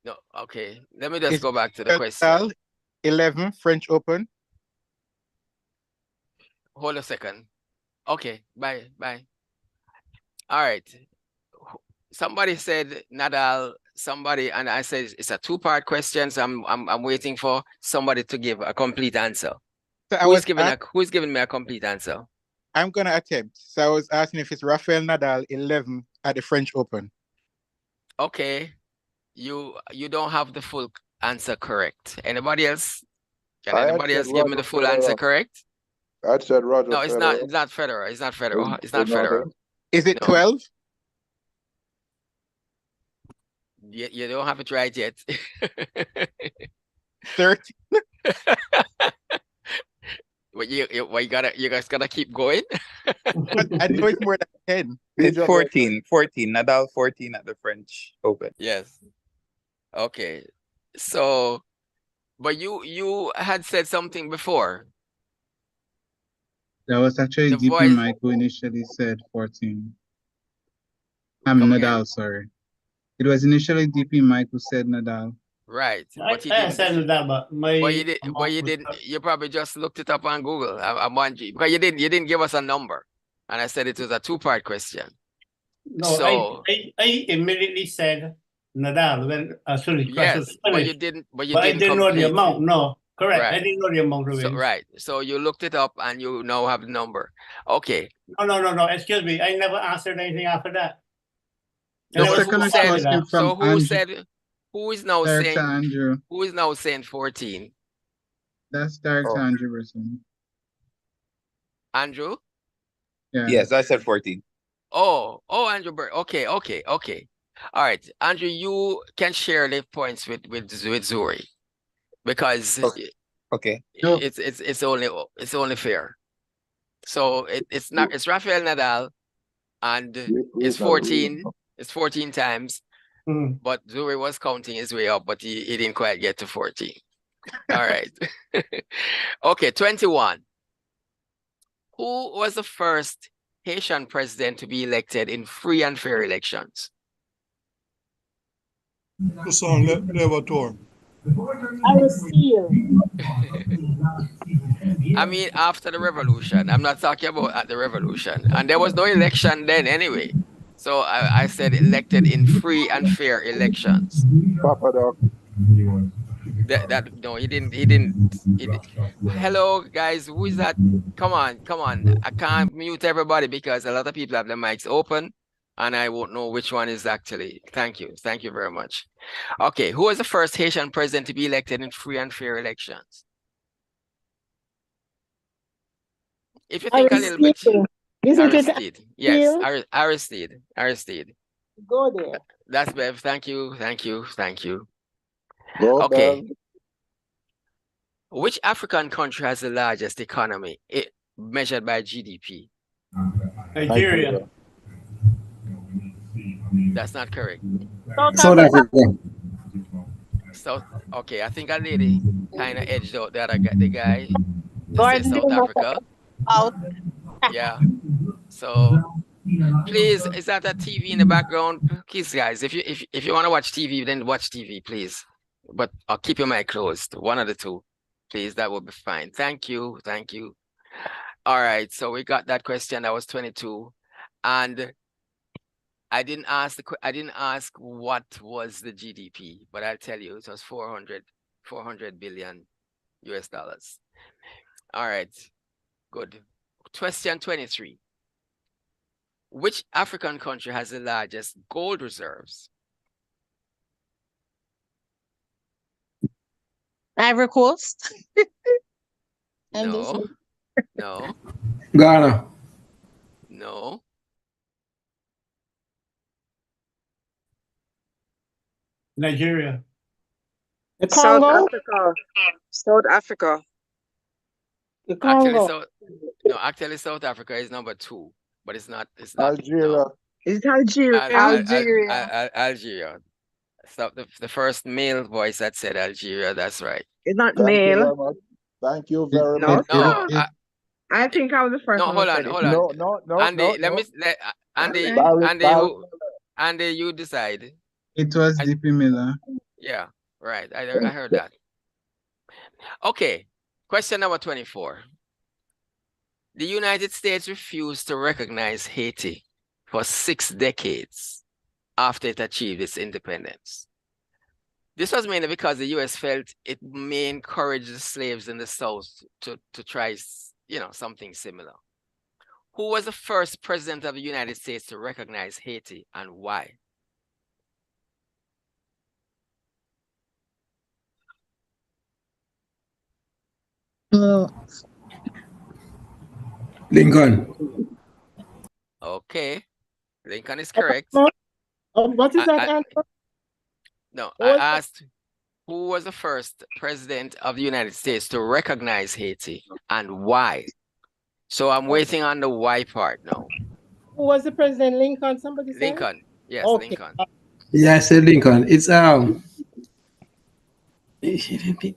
No, okay. Let me just go back to the question. 11 French Open. Hold a second. Okay, bye. All right. Somebody said Nadal, and I said it's a two-part question, so I'm waiting for somebody to give a complete answer. So who's giving me a complete answer? I'm gonna attempt. So I was asking if it's Rafael Nadal 11 at the French Open. Okay. You don't have the full answer correct. Anybody else? Can anybody else give me the full answer correct? I said Roger. No, it's Federer. not Federer. It's not Federer. It's not Federer. Is it 12? You don't have it right yet. 13. But you guys gotta keep going. I know it's more than 10. It's 14. Nadal 14 at the French Open. Yes. Okay. So, but you had said something before. That was actually The DP voice- Mike who initially said 14. I'm Come Nadal, again. sorry. It was initially DP Mike who said Nadal. Right, but he I didn't. said that, but my But you did. But amount you was didn't. You probably just looked it up on Google. I'm wondering because you didn't. You didn't give us a number, and I said it was a two-part question. no. So I immediately said Nadal when as soon as the question was yes, but you finished. didn't. But you But I didn't didn't know the complete. amount. No, correct. I Right. didn't know the amount of So wins. right. So you looked it up, and you now have the number. Okay. No. Excuse me. I never answered anything after that. The No, but second who said? question So from who Andrew, said? Who is now Director saying? Andrew. Who is now saying 14? That's Director Oh. Andrew Brisson. Andrew? Yeah. Yes, I said 14. Oh, Andrew. Okay. All right, Andrew, you can share the points with Zuri because Okay. it's only fair. So it's Rafael Nadal, and it's 14. It's 14 times. But Zuri was counting his way up, but he didn't quite get to 14. All right. Okay, 21. Who was the first Haitian president to be elected in free and fair elections? Levator. I mean, after the revolution. I'm not talking about at the revolution. And there was no election then anyway. So I said elected in free and fair elections. Papa Doc. No, he didn't. Hello, guys. Who is that? Come on. I can't mute everybody because a lot of people have their mics open and I won't know which one is actually. Thank you very much. Okay, who was the first Haitian president to be elected in free and fair elections? If you think a little bit, Aristide. Yes, Aristide. Go there. That's Bev. Thank you. Go, Okay. Bev. Which African country has the largest economy measured by GDP? Nigeria. That's not correct. South Africa. So, okay, I think a lady kind of edged out the guy to say South Africa. Out. Yeah. So please, is that a TV in the background? Please, guys, if you want to watch TV, then watch TV, please. But I'll keep your mic closed. One of the two, please. That will be fine. Thank you. All right. So we got that question. That was 22, and I didn't ask what was the GDP, but I'll tell you it was 400 billion US dollars. All right. Good. Question 23. Which African country has the largest gold reserves? Ivory Coast. No. Ghana. No. Nigeria. The Congo. South Africa. The Congo. Actually, South Africa is number 2, but it's not. Algeria. No. Is it Algeria? Algeria. So the first male voice that said Algeria. That's right. It's not Thank you male. very much. Thank you very No, much. No. I think I was the first No, one. hold on. No. Andy, no. Andy, you decide. It was DP Miller. Yeah, right. I heard that. Okay, question number 24. The United States refused to recognize Haiti for 6 decades after it achieved its independence. This was mainly because the U.S. felt it may encourage the slaves in the South to try, something similar. Who was the first president of the United States to recognize Haiti and why? Lincoln. Okay, Lincoln is correct. What is that answer? No, I asked who was the first president of the United States to recognize Haiti and why? So I'm waiting on the why part now. Who was the president? Lincoln? Somebody said? Lincoln. Yes, Okay. Lincoln. Yeah, I said Lincoln. It's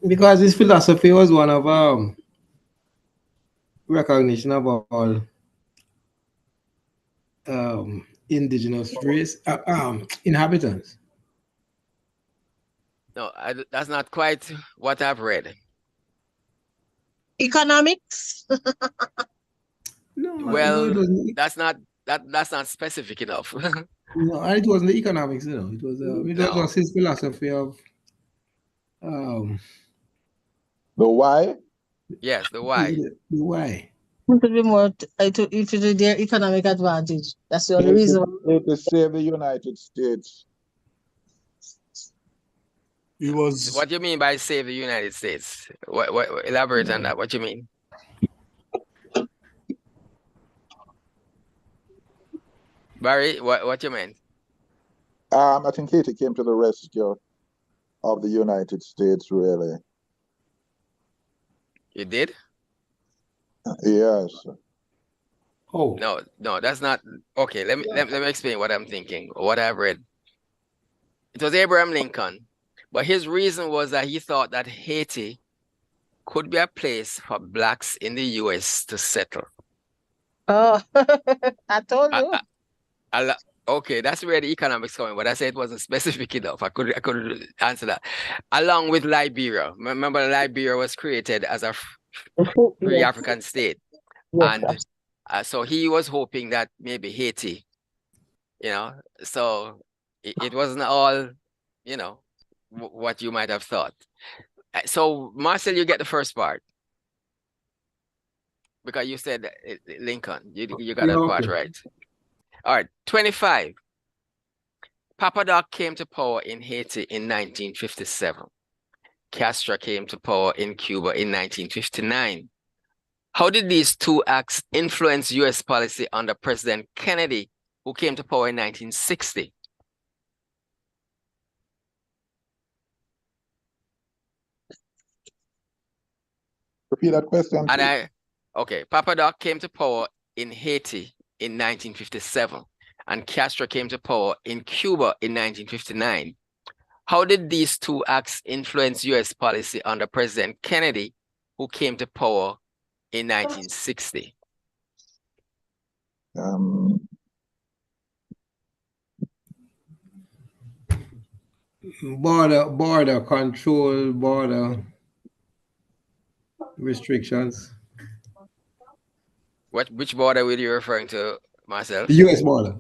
because his philosophy was one of recognition of all indigenous race, inhabitants. No, that's not quite what I've read. Economics? No, Well, it wasn't. that's not specific enough. No, and it wasn't the economics. It was No. his philosophy of The why? Yes, the why. The why. It would be more if it is their economic advantage. That's the only reason. To save the United States. It was. What do you mean by save the United States? What elaborate on that? What do you mean? Barry, what you mean? I think Haiti came to the rescue of the United States, really. You did? Yes. Oh. No, that's not okay. Let me explain what I'm thinking, what I've read. It was Abraham Lincoln, but his reason was that he thought that Haiti could be a place for blacks in the US to settle. Oh, I told you. Okay, that's where the economics coming, but I said it wasn't specific enough. I could answer that. Along with Liberia. Remember, Liberia was created as a free African state. Yes, and so he was hoping that maybe Haiti, so it wasn't all, what you might have thought. So Marcel, you get the first part. Because you said Lincoln. You got that part right. All right, 25. Papa Doc came to power in Haiti in 1957. Castro came to power in Cuba in 1959. How did these two acts influence U.S. policy under President Kennedy, who came to power in 1960? Repeat that question, And Papa Doc came to power in Haiti in 1957, and Castro came to power in Cuba in 1959. How did these two acts influence U.S. policy under President Kennedy, who came to power in 1960? Border control, border restrictions. Which border were you referring to, Marcel? The U.S. border.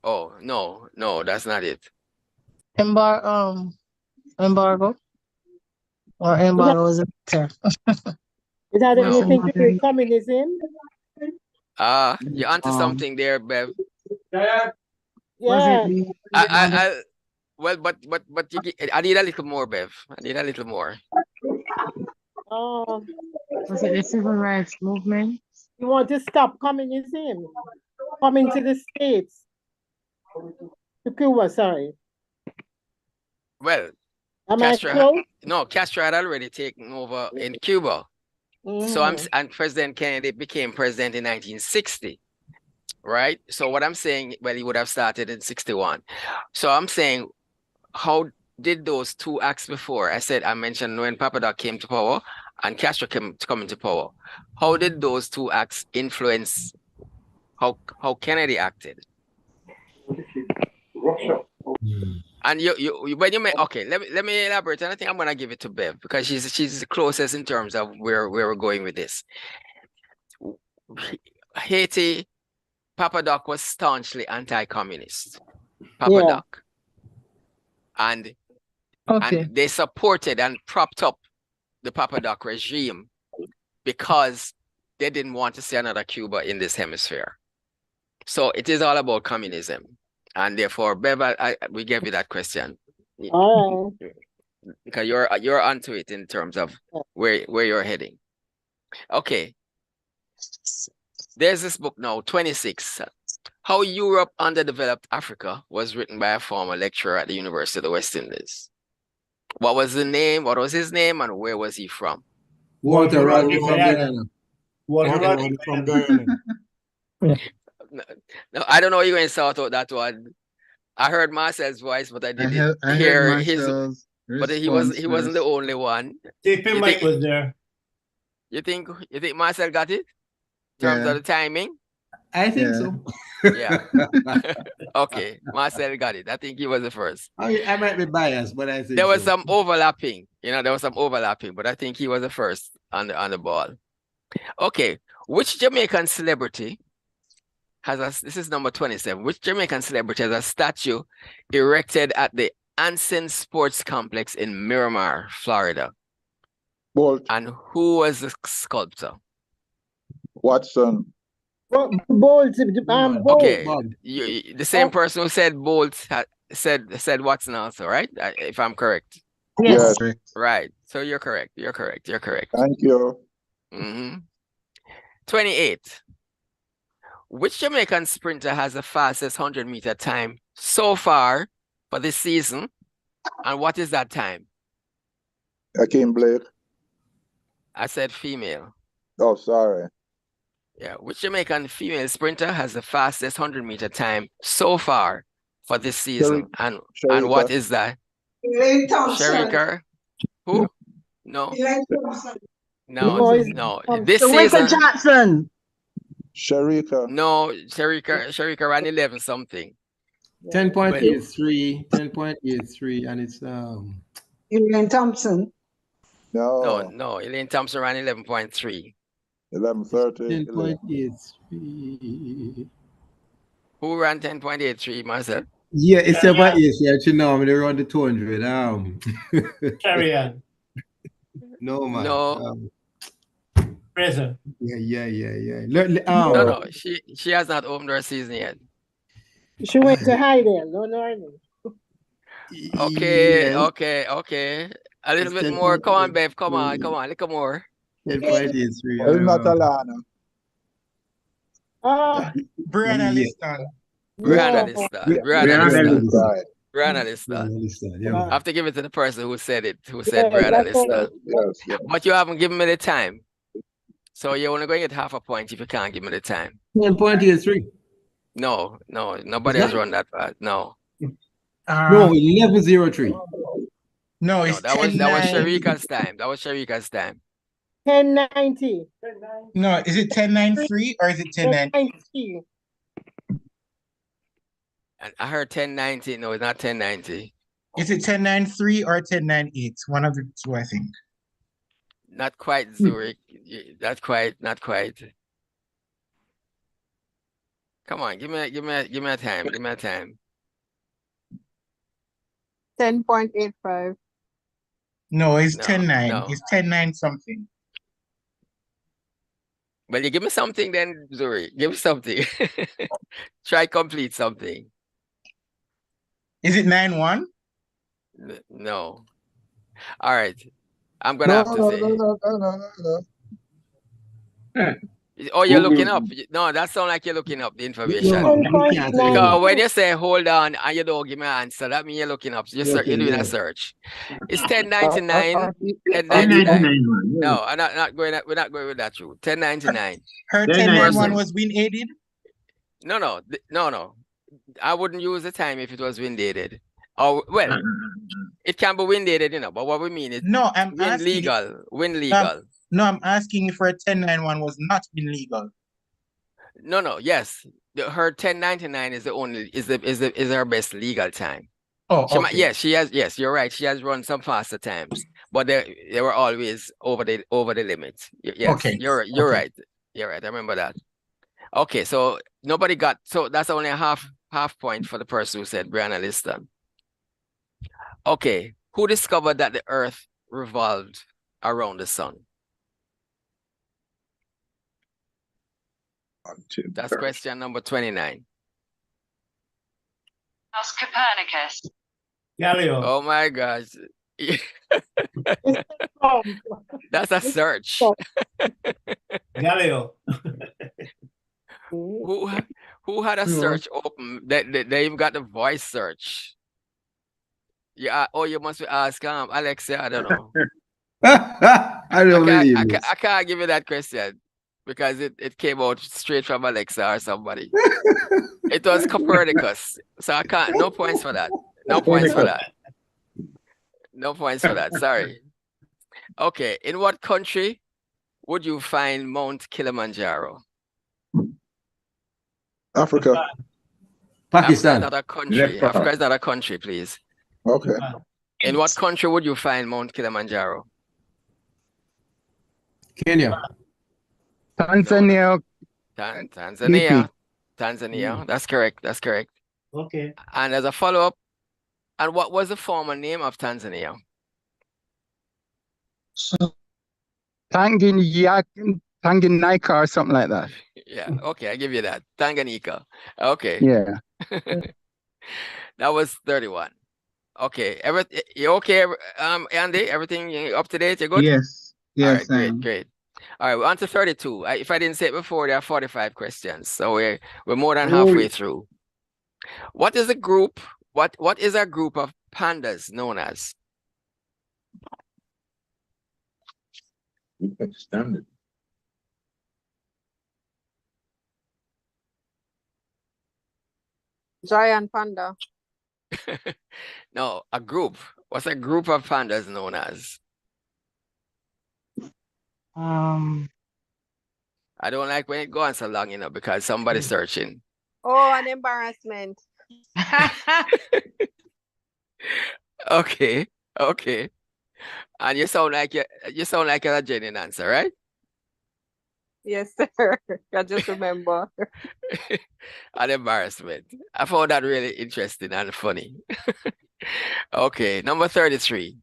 Oh, no, that's not it. Embargo or embargo is it? Is that anything to do with communism? You're onto something there, Bev. Yeah. Well, but I need a little more, Bev. I need a little more. Was it the civil rights movement? You want to stop communism coming to the States? To Cuba, sorry. Well, Castro had already taken over in Cuba. So and President Kennedy became president in 1960, right? So what I'm saying, well, he would have started in 61. So I'm saying, how did those two acts before? I mentioned when Papa Doc came to power and Castro came into power. How did those two acts influence how Kennedy acted? Russia. And when you let me elaborate, and I think I'm gonna give it to Bev because she's the closest in terms of where we're going with this. Haiti, Papa Doc was staunchly anti-communist. Papa Doc. And they supported and propped up the Papa Doc regime because they didn't want to see another Cuba in this hemisphere. So it is all about communism. And therefore, Bev, we gave you that question. All right. Because you're onto it in terms of where you're heading. Okay. There's this book now, 26. How Europe Underdeveloped Africa was written by a former lecturer at the University of the West Indies. What was the name? What was his name? And where was he from? Walter Rodney from Guyana. Walter Rodney from Guyana. No, I don't know you're going to sort out that one. I heard Marcel's voice, but I didn't hear his. But he wasn't the only one. JP Mike was there. You think Marcel got it? In terms of the timing? I think so. Yeah. Okay, Marcel got it. I think he was the first. I might be biased, but I think There was so. some overlapping. There was some overlapping, but I think he was the first on the ball. Okay, which Jamaican celebrity has a, this is number 27, which Jamaican celebrity has a statue erected at the Anson Sports Complex in Miramar, Florida? Bolt. And who was the sculptor? Watson. Bolt. Okay, the same person who said Bolt said Watson also, right? If I'm correct. Yes. Right. So you're correct. You're correct. You're correct. Thank you. 28. Which Jamaican sprinter has the fastest 100-meter time so far for this season? And what is that time? Akeem Blake. I said female. Oh, sorry. Yeah. Which Jamaican female sprinter has the fastest 100-meter time so far for this season? And what is that? Elaine Thompson. Sherika? Who? No. Elaine Thompson. No. This Sherika season. Jackson. Sherika. No, Sherika ran 11 something. 10.83, 10.83, and it's Elaine Thompson. No, Elaine Thompson ran 11.3. 11:30. 10.83. Who ran 10.83, Marcel? Yeah, it's about actually normally around the 200. Carry on. No man. No. Present. Yeah. No, she has not opened her season yet. She went to Heidel. No. Okay. A little It's bit more. Come on, 10.83. babe. Come on. A little more. 10.83. It's not Alana. Brianna Liston. Brianna Liston. Yeah. I have to give it to the person who said it, who said Brianna Liston. Yes. But you haven't given me the time. So you're only going to get half a point if you can't give me the time. 10.83. No. Nobody has run that fast. No. No, 11:03. No, it's that was Sherika's time. That was Sherika's time. 10:90. No, is it 10:93 or is it 10:90? And I heard 10:90. No, it's not 10:90. Is it 10:93 or 10:98? One of the two, I think. Not quite, Zurich. Not quite. Come on, give me a time. Give me a time. 10.85. No, it's 10:09. no. It's 10:09 something. Well, you give me something then, Zuri. Give me something. Try complete something. Is it 9:1? No. All right. I'm gonna have to say. No. Oh, you're looking up. No, that sounds like you're looking up the information. Because when you say hold on and you don't give me an answer, that means you're looking up. You're doing a search. It's 1099. 1099. No, I'm not going. We're not going with that route. 1099. Her 1091 was wind aided? No. I wouldn't use the time if it was wind aided. Or well, it can be wind aided, but what we mean is wind legal. No, I'm asking if her 1091 was not wind legal. No. Yes, her 1099 is is her best legal time. Oh, okay. She has. Yes, you're right. She has run some faster times, but they were always over the limit. Yes, okay. You're right. You're right. I remember that. Okay, so nobody got. So that's only a half point for the person who said Brianna Liston. Okay, who discovered that the Earth revolved around the sun? That's question number 29. That's Copernicus. Galileo. Oh my gosh. That's a search. Galileo. Who had a search open? They even got the voice search. Yeah. Oh, you must be asking Alexia. I don't know. I can't give you that question because it came out straight from Alexa or somebody. It was Copernicus. So I can't. No points for that. No points for that. No points for that. Sorry. Okay. In what country would you find Mount Kilimanjaro? Africa. Pakistan. Africa is not a country. Africa is not a country, please. Okay. In what country would you find Mount Kilimanjaro? Kenya. Tanzania. Tanzania. Tanzania. That's correct. That's correct. Okay. And as a follow-up, and what was the former name of Tanzania? Tanganyika or something like that. Yeah, okay, I give you that. Tanganyika. Okay. Yeah. That was 31. Okay. You okay, Andy? Everything up to date? You good? Yes. All Yes, right, great, great. All right, we're on to 32. If I didn't say it before, there are 45 questions. So we're more than halfway through. What is a group? What is a group of pandas known as? Standard. Giant panda. No, a group. What's a group of pandas known as? I don't like when it goes on so long, because somebody's searching. Oh, an embarrassment. Okay, okay. And you sound like you're a genuine answer, right? Yes, sir. I just remember. An embarrassment. I found that really interesting and funny. Okay, number 33.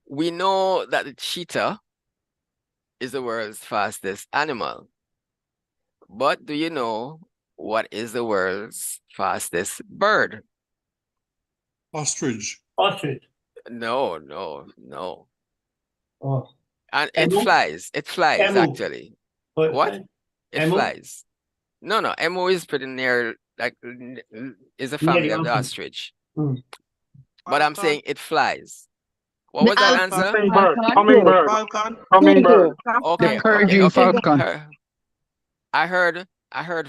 We know that the cheetah is the world's fastest animal. But do you know what is the world's fastest bird? Ostrich. Ostrich. No, no, no. Oh. And it Emu? flies. It flies, Emu. actually. Oh, What? It Emu? flies. No, no. Emu is pretty near, is a family of the ostrich. But I'm saying it flies. What was that answer? Hummingbird. Hummingbird. Okay, The peregrine okay. falcon. I heard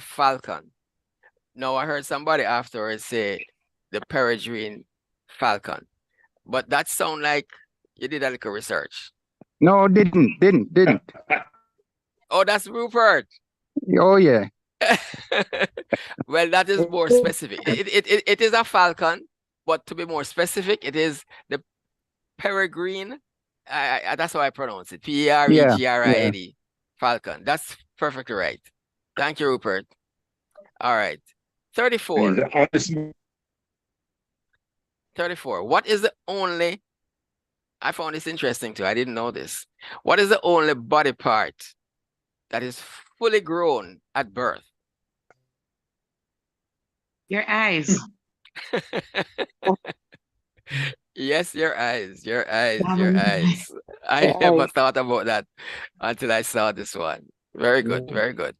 falcon. No, I heard somebody afterwards say the peregrine falcon. But that sound like you did a little research. No, didn't. Oh, that's Rupert. Oh yeah. Well, that is more specific. It is a falcon, but to be more specific, it is the peregrine. That's how I pronounce it. P-E-R-E-G-R-I-N-E. Falcon. That's perfectly right. Thank you, Rupert. All right. 34. 34. What is the only, I found this interesting too. I didn't know this. What is the only body part that is fully grown at birth? Your eyes. Yes, your eyes. I never thought about that until I saw this one. Very good, very good.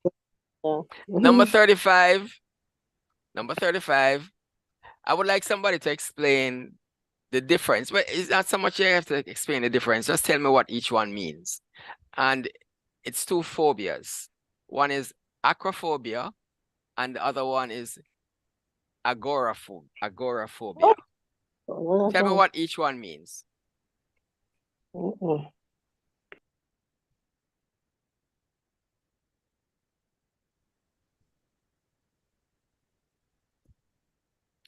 Number 35. Number 35. I would like somebody to explain the difference. But it's not so much you have to explain the difference. Just tell me what each one means. And it's two phobias. One is acrophobia, and the other one is agoraphobia. Tell me what each one means.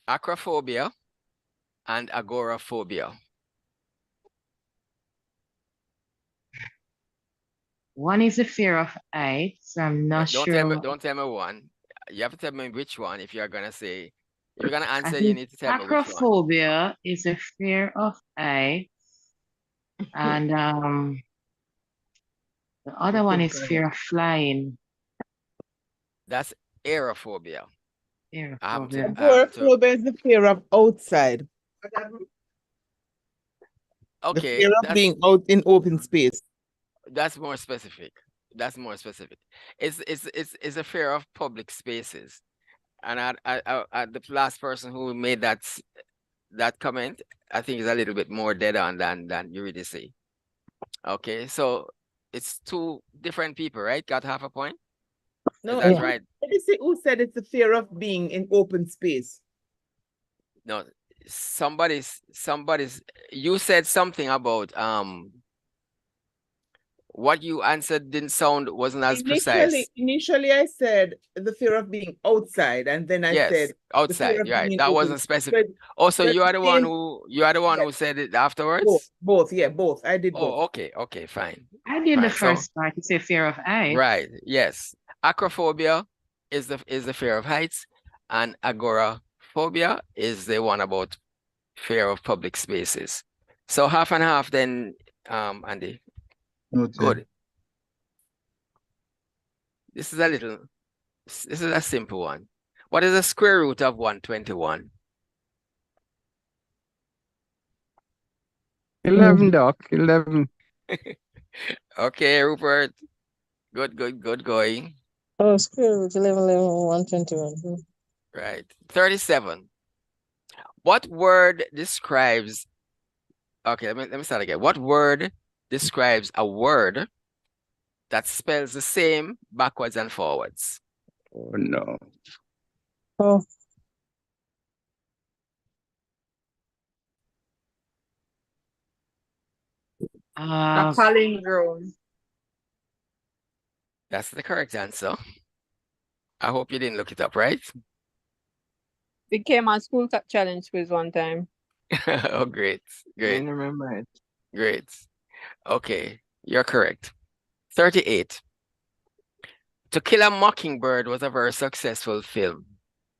Acrophobia and agoraphobia. One is a fear of heights. I'm not sure. Don't tell me one. You have to tell me which one if you're gonna say. If you're gonna answer, I you think need to tell me which one. acrophobia is a fear of heights, and the other one is fear of flying. That's aerophobia. Aerophobia. Agoraphobia is the fear of outside. Okay. The fear of being out in open space. That's more specific. That's more specific. It's a fear of public spaces. And the last person who made that comment, I think is a little bit more dead on than you really say. Okay, so it's two different people, right? Got half a point? No, that's right. Let me see who said it's the fear of being in open space. No, somebody's you said something about what you answered wasn't as precise. Initially, I said the fear of being outside, and then I Yes, said the fear outside, of right. being That open. wasn't specific. Also, you are the one who said it afterwards? Both, yeah, both. I did both. Oh, okay, fine. I did the first part to say fear of heights. Right, yes. Acrophobia is the fear of heights, and agoraphobia is the one about fear of public spaces. So half and half then, Andy. Noted. Good. This is a simple one. What is the square root of 121? 11, Doc. 11. Okay, Rupert. Good going. Oh, square root 11, 121. Right. 37. What word describes, okay, let me start again. What word describes a word that spells the same backwards and forwards? Oh, no. Oh. A palindrome. That's the correct answer. I hope you didn't look it up, right? It came on school challenge quiz one time. Oh, great. I remember it. Great. Okay, you're correct. 38. To Kill a Mockingbird was a very successful film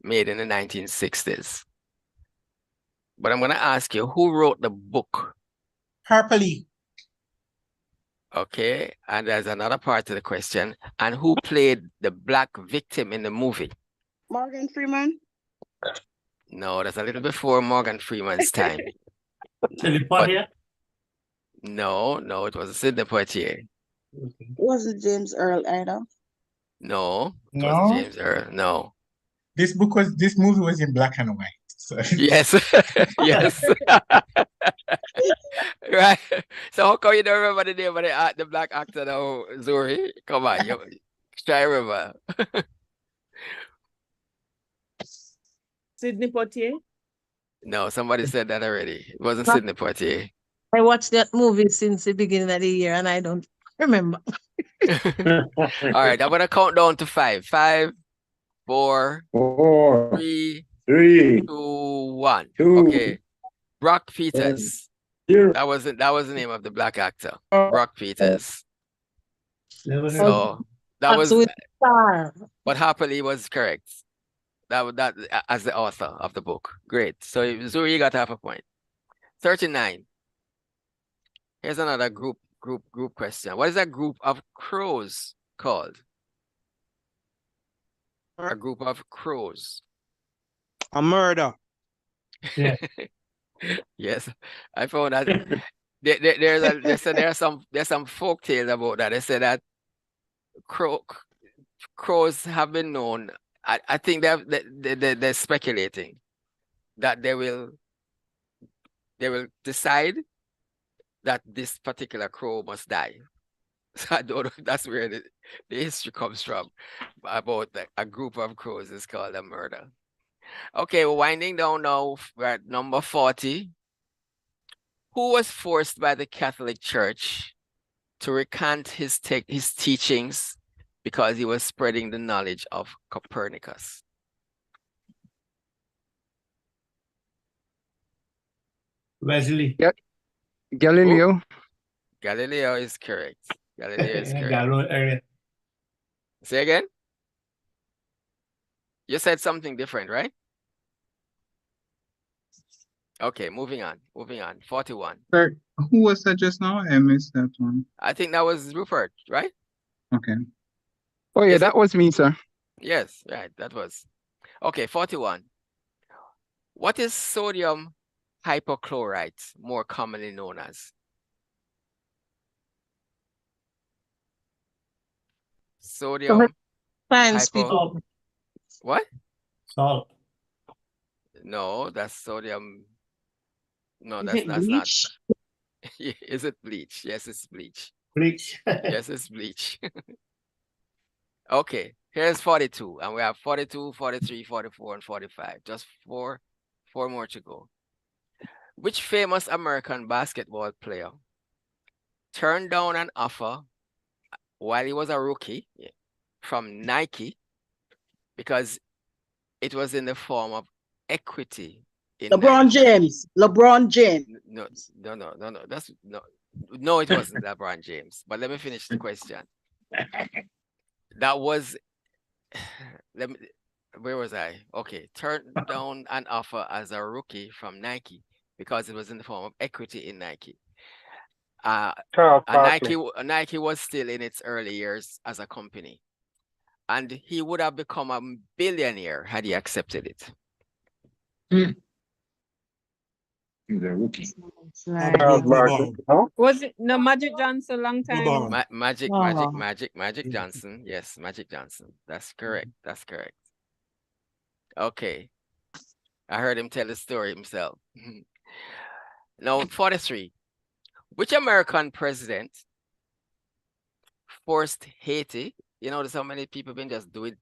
made in the 1960s. But I'm going to ask you, who wrote the book? Harper Lee. Okay, and there's another part to the question. And who played the black victim in the movie? Morgan Freeman. No, that's a little before Morgan Freeman's time. Sidney Poitier? No, it wasn't Sidney Poitier. Wasn't James Earl either. No, it No? wasn't James Earl. No. This movie was in black and white. So. Yes, yes. Right. So how come you don't remember the name of the black actor now, Zuri? Come on, you try remember. Sidney Poitier? No, somebody said that already. It wasn't Sidney Poitier. I watched that movie since the beginning of the year and I don't remember. All right, I'm gonna count down to 5. 5, 4, 3, 2, 1. Okay. Brock Peters. That was the name of the black actor. Brock Peters. So that was, but Harper Lee was correct. That as the author of the book. Great. So Zuri got half a point. 39. Here's another group question. What is a group of crows called? A group of crows. A murder. Yeah. Yes, I found that there's some folk tales about that. They say that crows have been known. I think they're speculating that they will decide that this particular crow must die. So I don't know if that's where the history comes from about a group of crows is called a murder. Okay, we're winding down now. We're at number 40. Who was forced by the Catholic Church to recant his teachings because he was spreading the knowledge of Copernicus? Wesley. Galileo. Who? Galileo is correct. Galileo is correct. Say again? You said something different, right? Okay, moving on. 41. Sir, who was that just now? I missed that one. I think that was Rupert, right? Okay. Oh, yeah, that was me, sir. Yes, right, that was. Okay, 41. What is sodium hypochlorite more commonly known as? Sodium people. What? Salt. No, that's sodium. No, Is that's it not. bleach? Is it bleach? Yes, it's bleach. Bleach. Yes, it's bleach. Okay, here's 42, and we have 42, 43, 44, and 45. Just four more to go. Which famous American basketball player turned down an offer while he was a rookie from Nike, because it was in the form of equity in LeBron Nike. James. LeBron James. No. That's no, it wasn't LeBron James. But let me finish the question. That was where was I? Okay, turned down an offer as a rookie from Nike because it was in the form of equity in Nike. Nike was still in its early years as a company, and he would have become a billionaire had he accepted it. He's a rookie. Was it no Magic Johnson long time? Magic Johnson. Yes, Magic Johnson. That's correct. That's correct. Okay. I heard him tell the story himself. Now, 43. Which American president forced Haiti? You notice how many people been just doing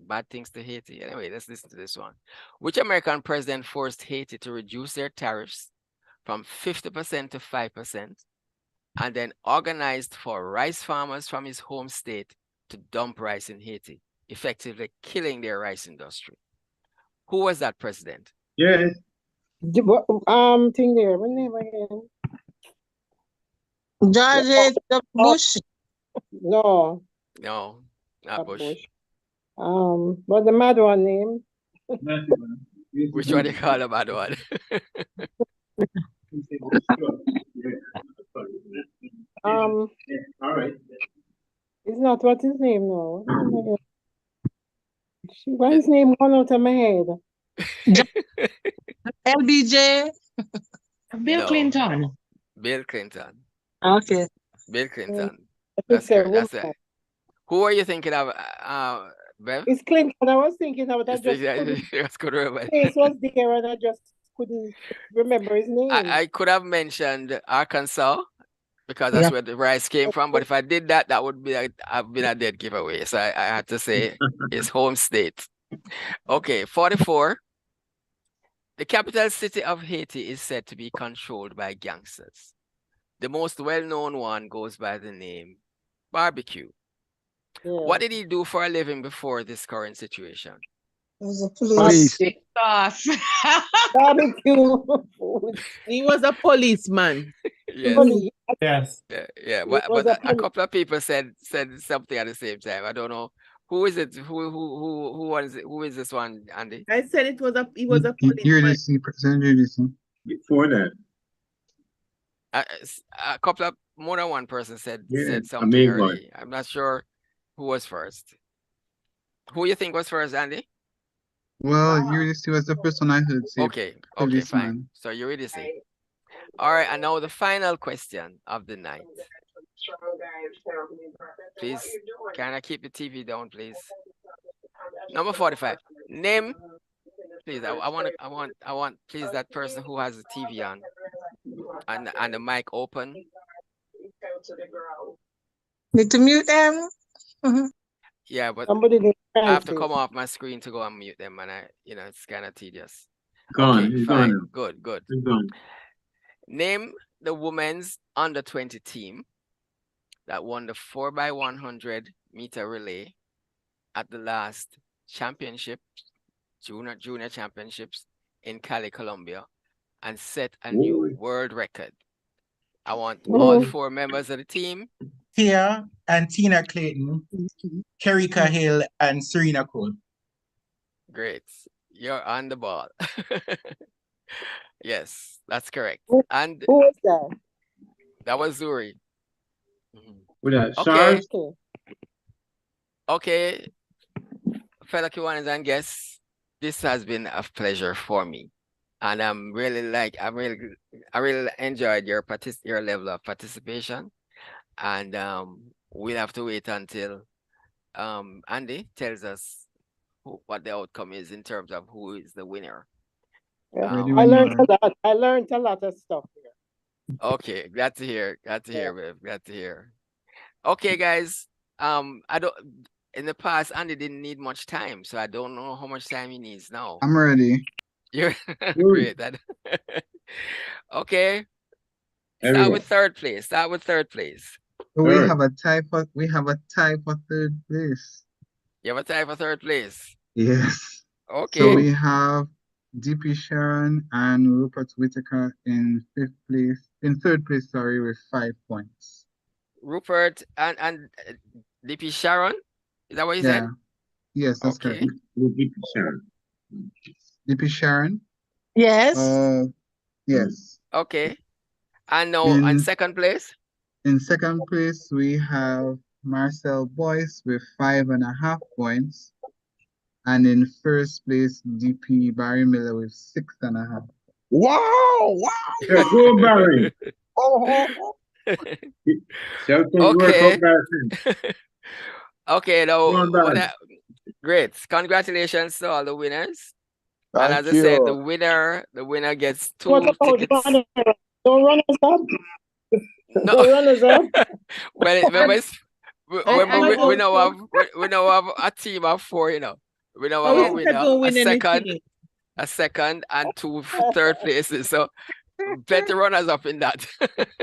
bad things to Haiti? Anyway, let's listen to this one. Which American president forced Haiti to reduce their tariffs from 50% to 5%, and then organized for rice farmers from his home state to dump rice in Haiti, effectively killing their rice industry? Who was that president? Yes. Thing there, what name again? George Bush. No. No, not Bush. What's the mad one name? Which one do you call the mad one? All right. It's not what his name now. Why his name gone out of my head? LBJ. Bill Clinton. Bill Clinton. Okay. Bill Clinton. That's correct. That's it. Who are you thinking of, Bev? It's Clinton. I was thinking of it. I just couldn't remember. Face was there and I just couldn't remember his name. I could have mentioned Arkansas because that's where the rice came from. But if I did that, that would be I've been a dead giveaway. So I had to say his home state. Okay, 44. The capital city of Haiti is said to be controlled by gangsters. The most well-known one goes by the name Barbecue. Yeah. What did he do for a living before this current situation? He was a police. Barbecue. He was a policeman. Yes. Yeah. But a couple of people said something at the same time. I don't know. Who is it? Who is this one, Andy? I said he was a policeman. Before that. A couple of more than one person said something early. I'm not sure who was first. Who you think was first, Andy? Well, Eurydice was the first one I heard say. Okay, fine. So Eurydice. All right, and now the final question of the night. Please, can I keep the TV down, please? Number 45. Name, please. I want, please, that person who has the TV on and the mic open. Need to mute them. Yeah, but I have to come off my screen to go and mute them, and it's kind of tedious. Okay, fine. Good. Name the women's under-20 team that won the 4x100 meter relay at the last championship, junior championships in Cali, Colombia, and set a new world record. I want all 4 members of the team. Tia and Tina Clayton, Kerry Cahill, and Serena Cole. Great. You're on the ball. Yes, that's correct. And who was that? That was Zuri. Okay. Okay. Fellow Kiwanis and guests, this has been a pleasure for me. And I really enjoyed your level of participation. And we'll have to wait until Andy tells us what the outcome is in terms of who is the winner. Yeah. I learned a lot. I learned a lot of stuff here. Okay, glad to hear. Glad to hear, babe. Glad to hear. Okay, guys. In the past, Andy didn't need much time, so I don't know how much time he needs now. I'm ready. You're great. Okay. Start with third place. We Third. have a tie for third place. You have a tie for third place. Yes. Okay. So we have DP Sharon and Rupert Whitaker in third place, sorry, with 5 points. Rupert and DP Sharon? Is that what you said? Yes, that's Okay. correct. DP Sharon. DP Sharon? Yes. Yes. Okay. And now in second place? In second place, we have Marcel Boyce with 5.5 points. And in first place, DP Barry Miller with 6.5. Wow! Yeah, go Barry. Okay. Okay, now great. Congratulations to all the winners. And as I said, the winner gets 2 tickets. Don't run us up. No. Don't run us up. Well, remember, we now have a team of 4, you know. We now have a winner, a second, and 2 third places. So plenty runners up in that.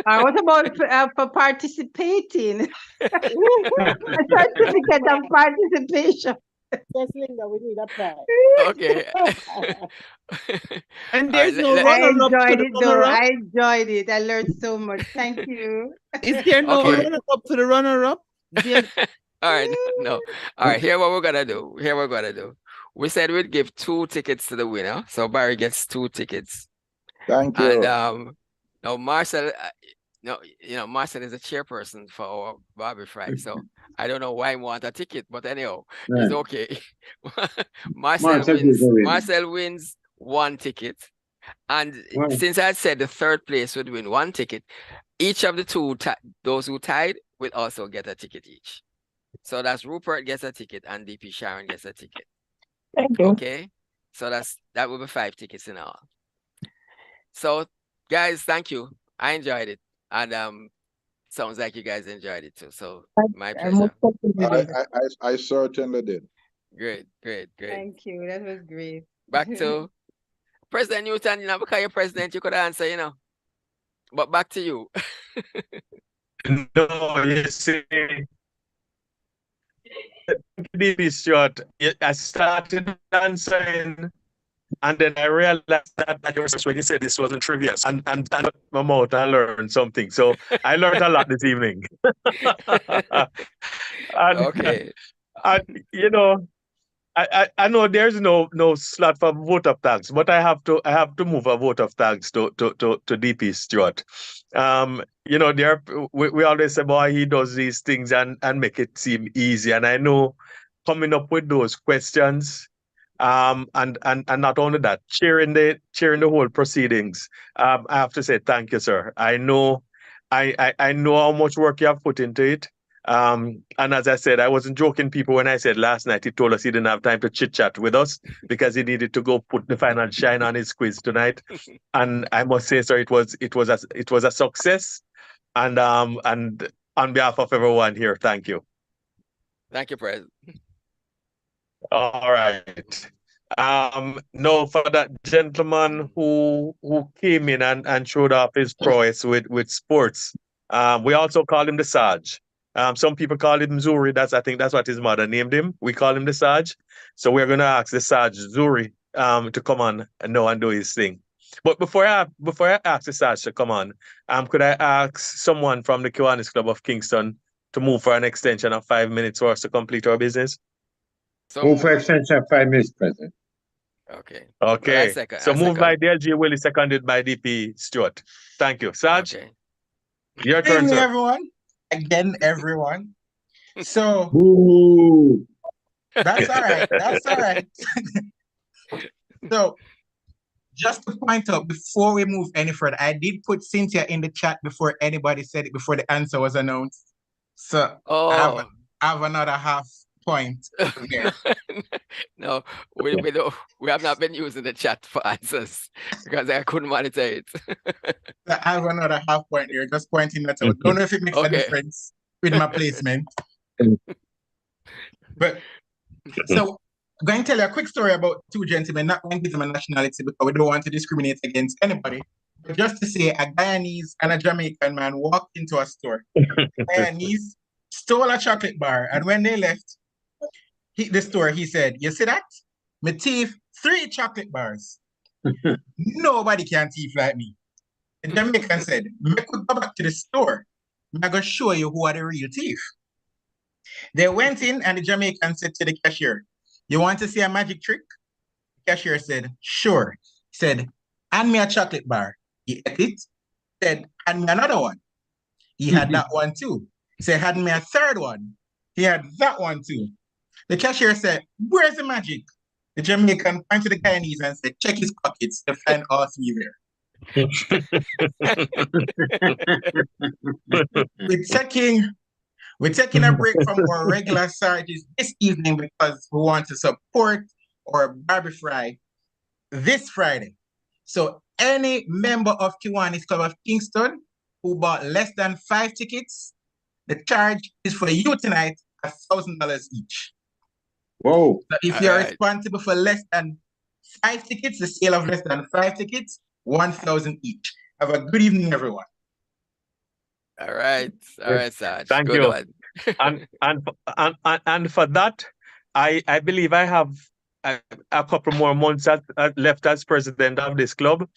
What about for participating? A certificate of participation. Yes, Linda, we need a prize. Okay. And there's no I runner-up to enjoyed the it though. runner-up? I enjoyed it. I learned so much. Thank you. Is there no Okay. runner-up to the runner-up? All right, no. All right, here what we're gonna do. We said we'd give 2 tickets to the winner, so Barry gets 2 tickets. Thank you. And now Marcel, Marcel is a chairperson for our Barbie Friday, so I don't know why he want a ticket, but anyhow, it's okay. Marcel wins 1 ticket, and since I said the third place would win 1 ticket, each of the 2 those who tied will also get a ticket each. So that's Rupert gets a ticket and DP Sharon gets a ticket. Thank you. Okay, so that will be 5 tickets in all. So guys, thank you. I enjoyed it, and sounds like you guys enjoyed it too. So my pleasure. I certainly did. Great. Thank you. That was great. Back to President Newton, because you're president, you could answer, but back to you. No, you see, DP Stewart, I started answering, and then I realized that when you said this wasn't trivial, and my mouth, I learned something. So I learned a lot this evening. Okay. And I know there's no slot for vote of thanks, but I have to move a vote of thanks to DP Stewart. We always say, boy, he does these things and make it seem easy. And I know coming up with those questions, and not only that, cheering the whole proceedings. I have to say thank you, sir. I know how much work you have put into it. And as I said, I wasn't joking people when I said last night he told us he didn't have time to chit chat with us because he needed to go put the final shine on his quiz tonight. And I must say, sir, it was a success. And on behalf of everyone here, thank you. Thank you, President. All right. No, for that gentleman who came in and showed off his prowess with sports. We also call him the Sarge. Some people call him Zuri. I think that's what his mother named him. We call him the Sarge. So we're gonna ask the Sarge Zuri to come on and do his thing. But before I ask the Sarge to come on, could I ask someone from the Kiwanis Club of Kingston to move for an extension of 5 minutes for us to complete our business? Move for extension of 5 minutes, President. Okay. Well, So moved by DLG Willie, seconded by DP Stewart. Thank you. Sarge, your Good turn, evening, sir. everyone. Again, everyone. So that's all right. That's all right. So just to point out, before we move any further, I did put Cynthia in the chat before anybody said it, before the answer was announced. So I have another half point there. No, we have not been using the chat for answers because I couldn't monitor it. So I have another half point here, just pointing that out. Don't know if it makes a difference with my placement. But so going to tell you a quick story about two gentlemen, not going to give them a nationality because we don't want to discriminate against anybody. But just to say, a Guyanese and a Jamaican man walked into a store. Guyanese stole a chocolate bar, and when they left the store, he said, "You see that? Me thief 3 chocolate bars. Nobody can thief like me." The Jamaican said, "Me could go back to the store. I'm going to show you who are the real thief." They went in, and the Jamaican said to the cashier, "You want to see a magic trick?" The cashier said, "Sure." He said, "Hand me a chocolate bar." He ate it. Said, "Hand me another one." He had that one too. He said, "Hand me a third one." He had that one too. The cashier said, "Where's the magic?" The Jamaican pointed to the Guyanese and said, "Check his pockets to find all 3 there." We're taking a break from our regular Saturdays this evening because we want to support our Barbie Fry this Friday. So any member of Kiwanis Club of Kingston who bought less than 5 tickets, the charge is for you tonight $1,000 each. Whoa. So if you're responsible for less than 5 tickets, the sale of less than 5 tickets, 1,000 each. Have a good evening, everyone. All right, Sarge. Thank Good you. one. and for that, I believe I have a couple more months left as president of this club,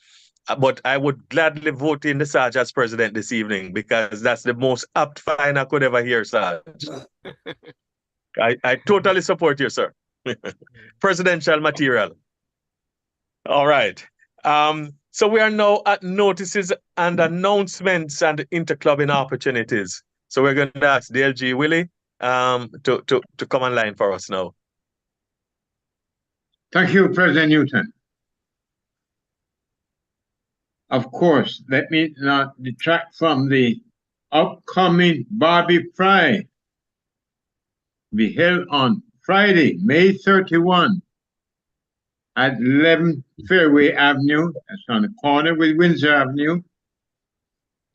but I would gladly vote in the Sarge as president this evening because that's the most apt fine I could ever hear, Sarge. I totally support you, sir. Presidential material. All right. So we are now at notices and announcements and interclubbing opportunities. So we're going to ask DLG Willie to come online for us now. Thank you, President Newton. Of course, let me not detract from the upcoming Barbie Fry. Be held on Friday, May 31 at 11 Fairway Avenue. That's on the corner with Windsor Avenue.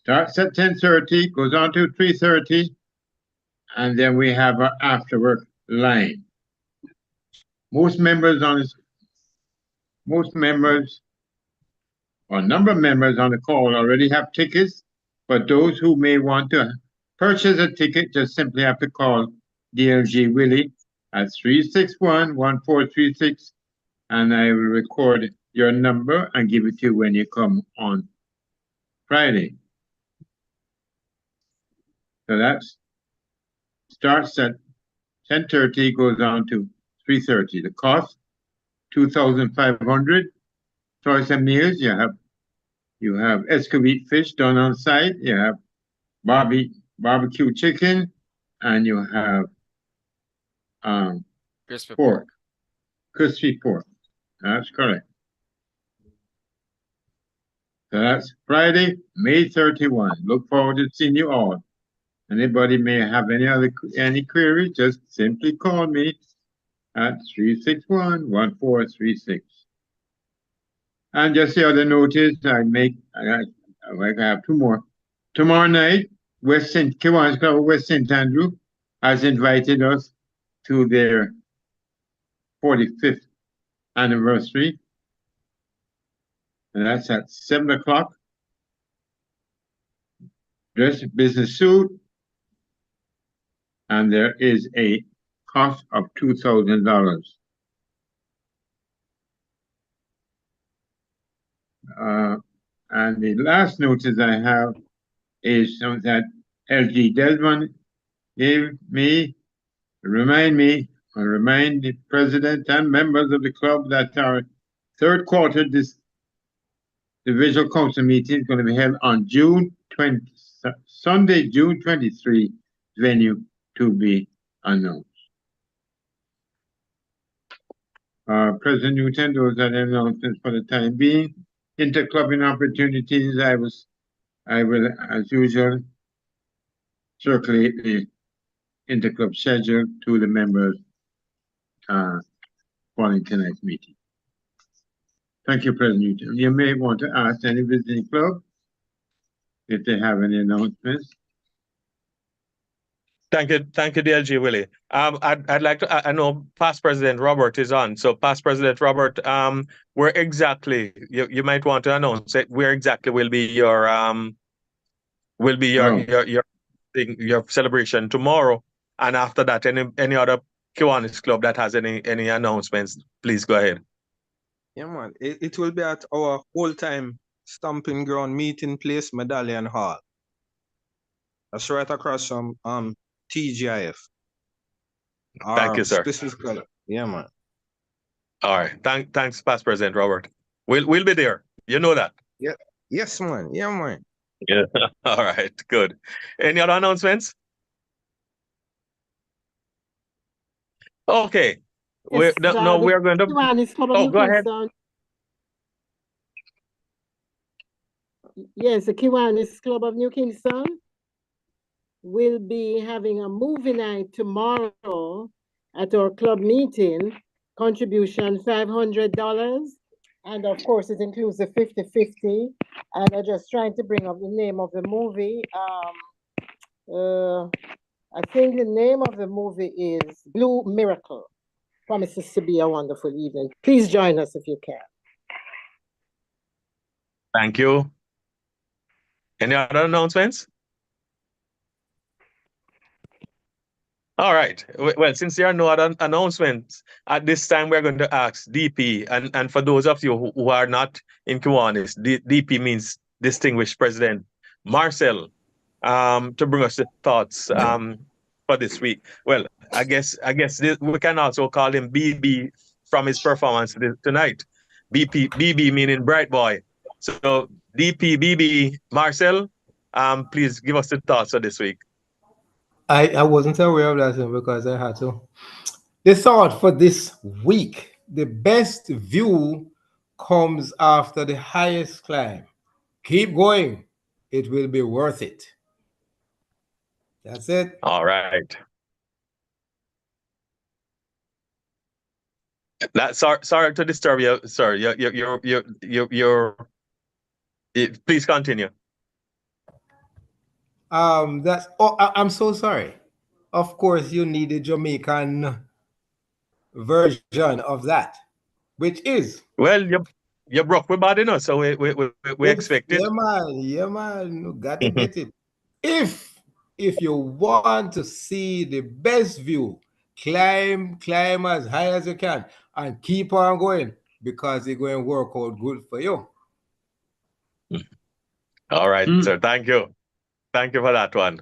Starts at 10:30, goes on to 3:30, and then we have our after work line. Most members, or a number of members on the call already have tickets, but those who may want to purchase a ticket just simply have to call DLG Willie at 361-1436, and I will record your number and give it to you when you come on Friday. So that starts at 10:30, goes on to 3:30. The cost, $2,500. Choice of meals, you have escovite fish done on site, you have barbecue chicken, and you have crispy pork. Crispy pork. That's correct. So that's Friday, May 31. Look forward to seeing you all. Anybody may have any queries, just simply call me at 361-1436. And just the other notice I have 2 more. Tomorrow night, Kiwanis Club of West St. Andrew has invited us to their 45th anniversary. And that's at 7 o'clock. Dress business suit. And there is a cost of $2,000. And the last notice I have is something that LG Desmond gave me, remind the president and members of the club that our 3rd quarter divisional council meeting is going to be held on Sunday, June 23, venue to be announced. President Newton, those are the announcements for the time being. Interclubbing opportunities, I will, as usual, circulate the interclub schedule to the members following tonight's meeting. Thank you, President Newton. You may want to ask any visiting club if they have any announcements. Thank you, DLG Willie. I'd like to. I know Past President Robert is on. So, Past President Robert, where exactly you might want to announce it? Where exactly will be your your celebration tomorrow? And after that, any other Kiwanis club that has any announcements, please go ahead. Yeah, man. It will be at our whole-time stomping ground meeting place, Medallion Hall. That's right across from TGIF. Thank you, sir. Specifically. Yeah, man. All right. Thanks, Past President Robert. We'll be there. You know that. Yeah. Yes, man. Yeah, man. Yeah. All right. Good. Any other announcements? Okay. Yes, No, we're going to. Kiwanis Club of Oh, New go ahead. Kingston. Yes, the Kiwanis Club of New Kingston will be having a movie night tomorrow at our club meeting. Contribution $500. And of course, it includes the 50-50. And I'm just trying to bring up the name of the movie. I think the name of the movie is Blue Miracle. Promises to be a wonderful evening. Please join us if you can. Thank you. Any other announcements? All right. Well, since there are no other announcements, at this time we're going to ask DP. And for those of you who are not in Kiwanis, DP means Distinguished President Marcel, to bring us the thoughts for this week. Well, I guess we can also call him BB from his performance tonight. BB meaning bright boy. So DP, BB, Marcel, please give us the thoughts for this week. I wasn't aware of that because I had to. The thought for this week, the best view comes after the highest climb. Keep going. It will be worth it. That's it. All right. Sorry to disturb you, sir. Please continue. I'm so sorry. Of course, you need a Jamaican version of that, which is. Well, you broke my body, no? So we expect it. Yeah, man. You got to get it. If you want to see the best view, climb as high as you can and keep on going because it's going to work out good for you. All right, sir. Thank you. Thank you for that one.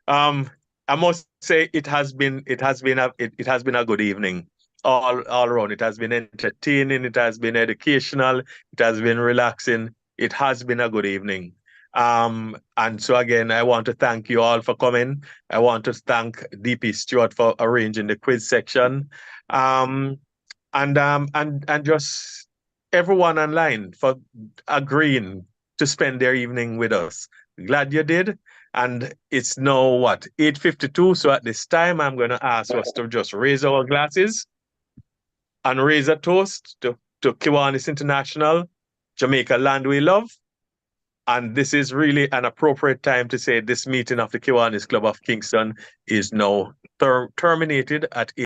I must say it has been a good evening all around. It has been entertaining, it has been educational, it has been relaxing. It has been a good evening. And so again, I want to thank you all for coming. I want to thank DP Stewart for arranging the quiz section. And just everyone online for agreeing to spend their evening with us. Glad you did. And it's now what, 8:52. So at this time, I'm going to ask us to just raise our glasses and raise a toast to Kiwanis International, Jamaica land we love. And this is really an appropriate time to say this meeting of the Kiwanis Club of Kingston is now terminated at